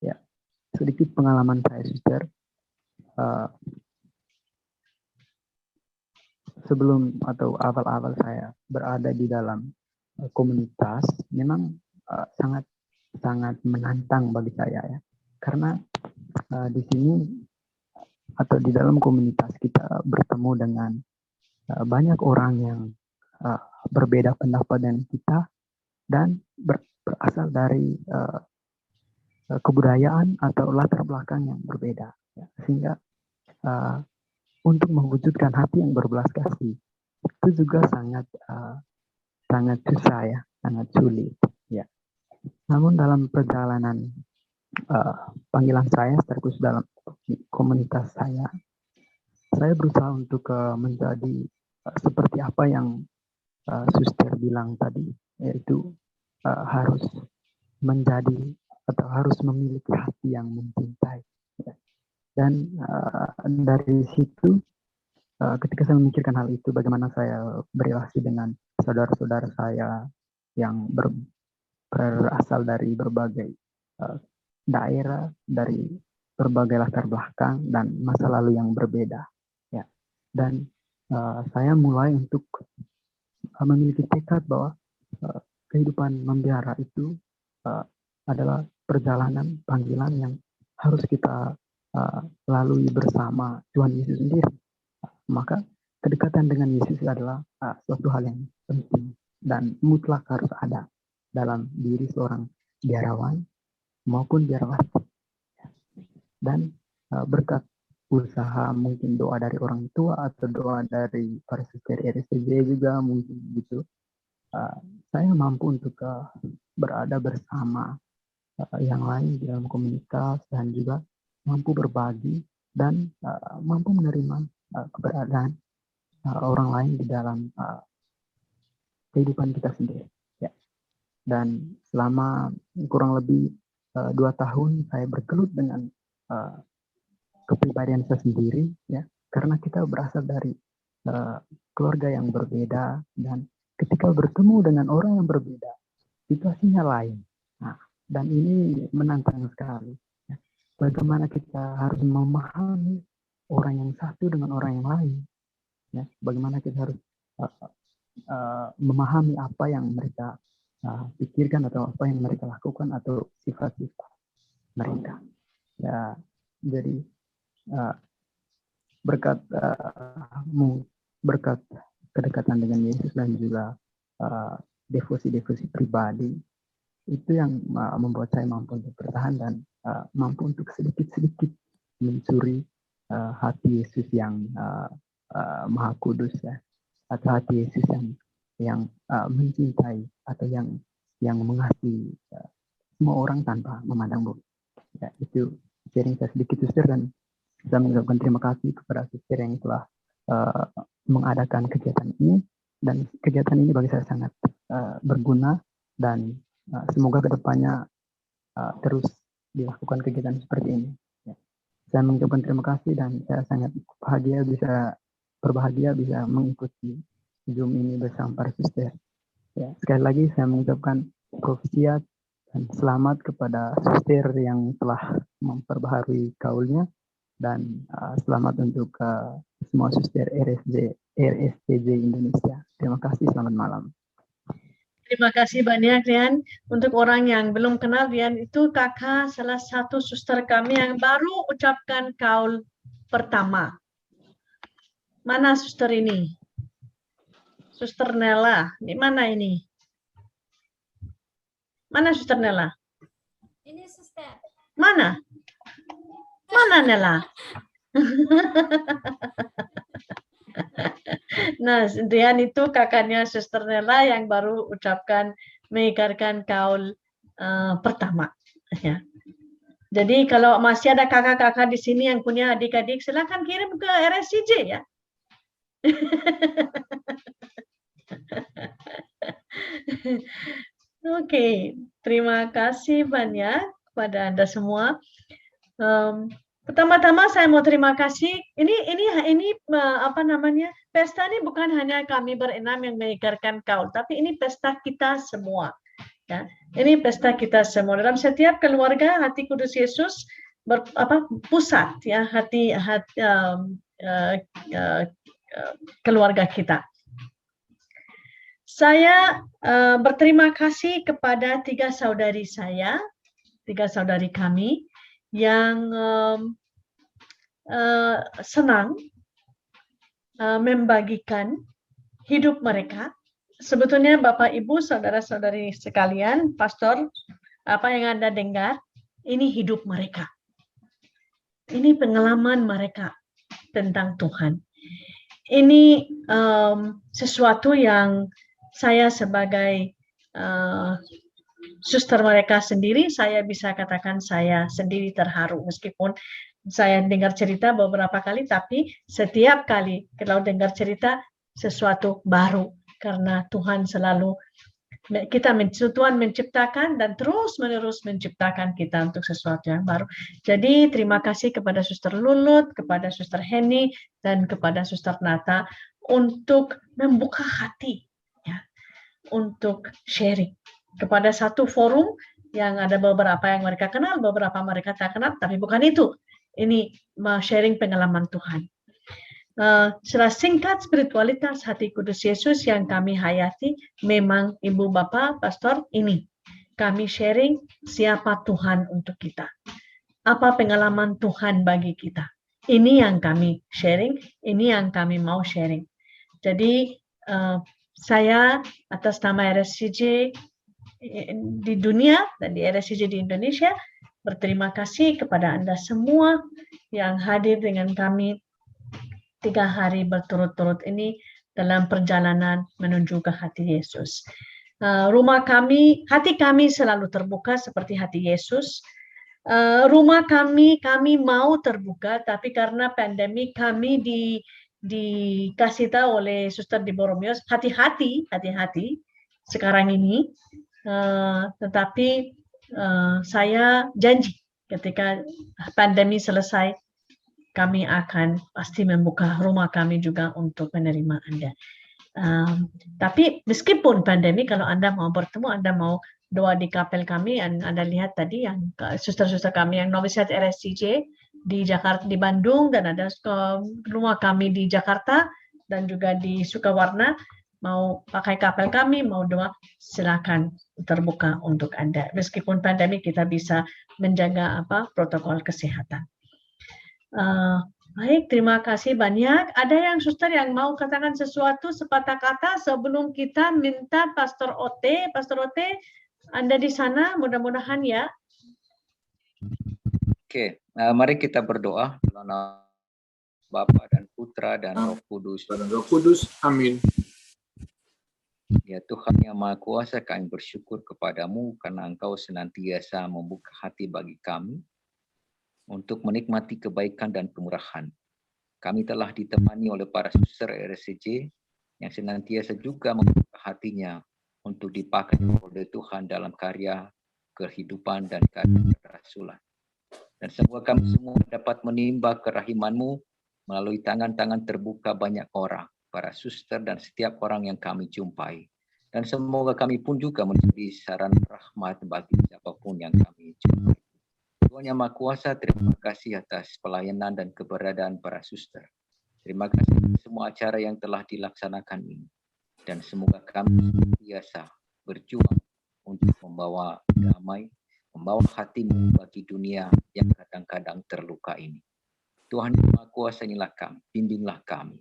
Ya, sedikit pengalaman saya, suster. Sebelum atau awal-awal saya berada di dalam komunitas, memang sangat menantang bagi saya ya, karena di sini atau di dalam komunitas kita bertemu dengan banyak orang yang berbeda pendapat dengan kita dan berasal dari kebudayaan atau latar belakang yang berbeda ya. Sehingga untuk mewujudkan hati yang berbelas kasih itu juga sangat susah ya, sangat sulit ya. Namun dalam perjalanan panggilan saya terus dalam komunitas saya berusaha untuk menjadi seperti apa yang suster bilang tadi, yaitu harus menjadi atau harus memiliki hati yang mencintai ya. Dan dari situ ketika saya memikirkan hal itu, bagaimana saya berrelasi dengan saudara-saudara saya yang berasal dari berbagai daerah, dari berbagai latar belakang dan masa lalu yang berbeda ya. Dan saya mulai untuk memiliki tekad bahwa kehidupan membiara itu adalah perjalanan panggilan yang harus kita lalui bersama Tuhan Yesus sendiri. Maka kedekatan dengan Yesus adalah suatu hal yang penting dan mutlak harus ada dalam diri seorang biarawan maupun biarawati. Dan berkat usaha mungkin doa dari orang tua atau doa dari para suster RSCJ juga mungkin gitu, saya mampu untuk berada bersama yang lain di dalam komunitas dan juga mampu berbagi dan mampu menerima keberadaan orang lain di dalam kehidupan kita sendiri. Ya. Dan selama kurang lebih 2 tahun saya bergelut dengan kepribadian saya sendiri, ya, karena kita berasal dari keluarga yang berbeda dan ketika bertemu dengan orang yang berbeda, situasinya lain. Nah, dan ini menantang sekali. Ya. Bagaimana kita harus memahami orang yang satu dengan orang yang lain. Ya. Bagaimana kita harus memahami apa yang mereka pikirkan atau apa yang mereka lakukan atau sifat-sifat mereka. Ya, jadi berkat kedekatan dengan Yesus dan juga devosi-devosi pribadi itu yang membuat saya mampu untuk bertahan dan mampu untuk sedikit-sedikit mencuri hati Yesus yang Maha Kudus, ya, atau hati Yesus yang mencintai atau yang mengasihi semua orang tanpa memandang bulu. Ya, itu sharing saya sedikit, suster, dan saya mengucapkan terima kasih kepada suster yang telah mengadakan kegiatan ini, dan kegiatan ini bagi saya sangat berguna dan semoga kedepannya terus dilakukan kegiatan seperti ini. Ya. Saya mengucapkan terima kasih dan saya sangat berbahagia bisa mengikuti Zoom ini bersama para suster. Ya, sekali lagi saya mengucapkan profisiat dan selamat kepada suster yang telah memperbaharui kaulnya, dan selamat untuk semua suster RSCJ Indonesia. Terima kasih, selamat malam. Terima kasih banyak, Rian. Untuk orang yang belum kenal, Rian itu kakak salah satu suster kami yang baru ucapkan kaul pertama. Mana suster ini? Suster Nela, di mana ini? Mana suster Nela? Ini suster. Mana? Mana Nela? Nah, Rian itu kakaknya suster Nela yang baru mengikrarkan kaul pertama. Ya. Jadi kalau masih ada kakak-kakak di sini yang punya adik-adik, silakan kirim ke RSCJ ya. Oke, terima kasih banyak kepada Anda semua. Pertama-tama saya mau terima kasih. Ini apa namanya? Pesta ini bukan hanya kami berenam yang mengikrarkan kaul, tapi ini pesta kita semua. Ya, ini pesta kita semua. Dalam setiap keluarga hati kudus Yesus pusat, ya, hati keluarga kita. Saya berterima kasih kepada 3 saudari kami yang senang membagikan hidup mereka. Sebetulnya Bapak Ibu, saudara-saudari sekalian, pastor, apa yang Anda dengar, ini hidup mereka. Ini pengalaman mereka tentang Tuhan. Ini sesuatu yang saya sebagai suster mereka sendiri, saya bisa katakan saya sendiri terharu. Meskipun saya dengar cerita beberapa kali, tapi setiap kali kalau dengar cerita sesuatu baru. Karena Tuhan selalu, Tuhan menciptakan dan terus-menerus menciptakan kita untuk sesuatu yang baru. Jadi terima kasih kepada Suster Lulut, kepada Suster Henny, dan kepada Suster Nata untuk membuka hati, ya, untuk sharing kepada satu forum yang ada beberapa yang mereka kenal, beberapa mereka tak kenal, tapi bukan itu. Ini sharing pengalaman Tuhan. Secara singkat, spiritualitas hati kudus Yesus yang kami hayati memang Ibu Bapak Pastor ini. Kami sharing siapa Tuhan untuk kita. Apa pengalaman Tuhan bagi kita. Ini yang kami sharing, ini yang kami mau sharing. Jadi saya atas nama RSCJ di dunia dan di RSCJ di Indonesia. Berterima kasih kepada Anda semua yang hadir dengan kami 3 hari berturut-turut ini dalam perjalanan menuju ke hati Yesus. Rumah kami, hati kami selalu terbuka seperti hati Yesus. Rumah kami mau terbuka, tapi karena pandemi kami dikasih tahu oleh Suster di Boromios, hati-hati sekarang ini. Tetapi saya janji ketika pandemi selesai, kami akan pasti membuka rumah kami juga untuk menerima Anda. Tapi meskipun pandemi, kalau Anda mau bertemu, Anda mau doa di kapel kami, Anda lihat tadi yang suster-suster kami yang novisiat RSCJ di Jakarta, di Bandung, dan ada rumah kami di Jakarta dan juga di Sukawarna, mau pakai kapel kami, mau doa, silakan terbuka untuk Anda. Meskipun pandemi, kita bisa menjaga protokol kesehatan. Baik, terima kasih banyak. Ada yang suster yang mau katakan sesuatu sepatah kata sebelum kita minta Pastor Ote. Pastor Ote, Anda di sana, mudah-mudahan ya. Oke, mari kita berdoa dalam nama Bapa dan Putra dan Roh Kudus. Amin. Ya Tuhan yang Maha Kuasa, kami bersyukur kepadamu karena Engkau senantiasa membuka hati bagi kami untuk menikmati kebaikan dan kemurahan. Kami telah ditemani oleh para suster RSCJ yang senantiasa juga membuka hatinya untuk dipakai oleh Tuhan dalam karya kehidupan dan karya kerasulan. Dan semoga kami semua dapat menimba kerahiman-Mu melalui tangan-tangan terbuka banyak orang, para suster dan setiap orang yang kami jumpai. Dan semoga kami pun juga menjadi sarana rahmat bagi siapapun yang kami jumpai. Tuhan yang Maha Kuasa, terima kasih atas pelayanan dan keberadaan para suster. Terima kasih atas semua acara yang telah dilaksanakan ini. Dan semoga kami biasa berjuang untuk membawa damai, membawa hati-Mu bagi dunia yang kadang-kadang terluka ini. Tuhan yang Maha Kuasa, inilah kami, bimbinglah kami.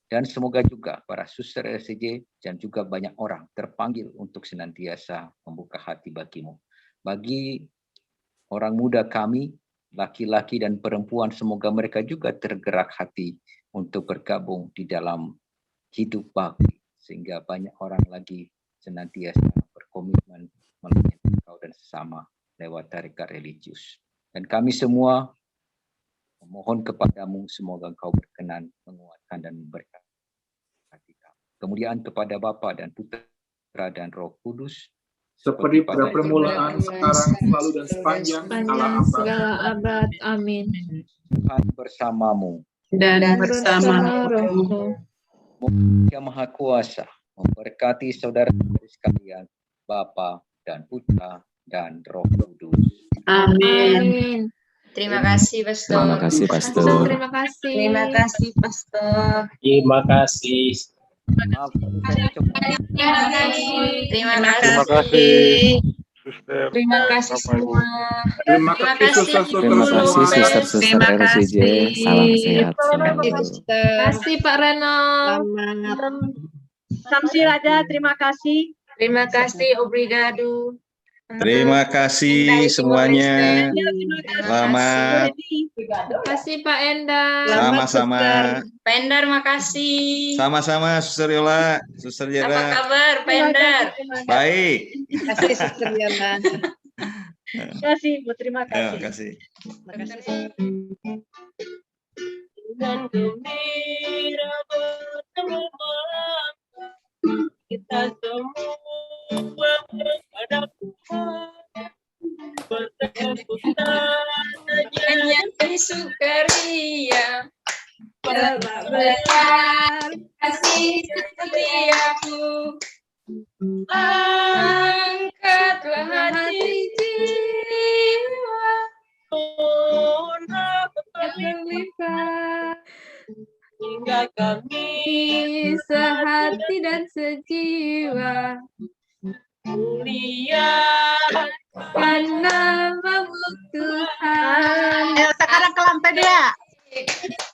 Dan semoga juga para suster RSCJ dan juga banyak orang terpanggil untuk senantiasa membuka hati bagi-Mu. Bagi orang muda kami, laki-laki dan perempuan, semoga mereka juga tergerak hati untuk bergabung di dalam hidup bakti, sehingga banyak orang lagi senantiasa berkomitmen melayani Engkau dan sesama lewat tarekat religius. Dan kami semua memohon kepadamu, semoga Engkau berkenan menguatkan dan memberkati kami. Kemuliaan kepada Bapa dan Putra dan Roh Kudus, seperti pada permulaan, sekarang, selalu, dan sepanjang segala abad. Amin. Tuhan bersamamu dan bersama-Mu. Yang Maha Kuasa memberkati saudara-saudari sekalian, Bapa dan Putra dan Roh Kudus. Amin. Terima kasih, Pastor. Terima kasih, Pastor. Terima kasih. Terima kasih, Pastor. Terima kasih. Maaf, Terima kasih. Terima kasih, suster. Terima kasih semua. Terima kasih suster-suster Terima kasih semua. suster-suster Terima RSCJ. kasih. Salam sehat selalu. Terima kasih Pak Reno. Samsi Raja, terima kasih. Terima kasih, obrigado. Terima kasih semuanya. Terima kasih. Selamat. Terima kasih Pak Endar. Sama-sama. Pak Endar, makasih. Sama-sama, Suster Yola, Suster Apa Jera. kabar, Pak Endar? Baik. Terima kasih, Bu. Terima Terima kasih. kasih. Dengan gembira bertemu malam, kita semua pada bertepuk tangan Menyatu sukaria, Berlabar kasih setiaku. Angkatlah hati jiwa, berlipat hingga kami sehati dan sejiwa. mulia Namamu Tuhan. sekarang ke lantai 2.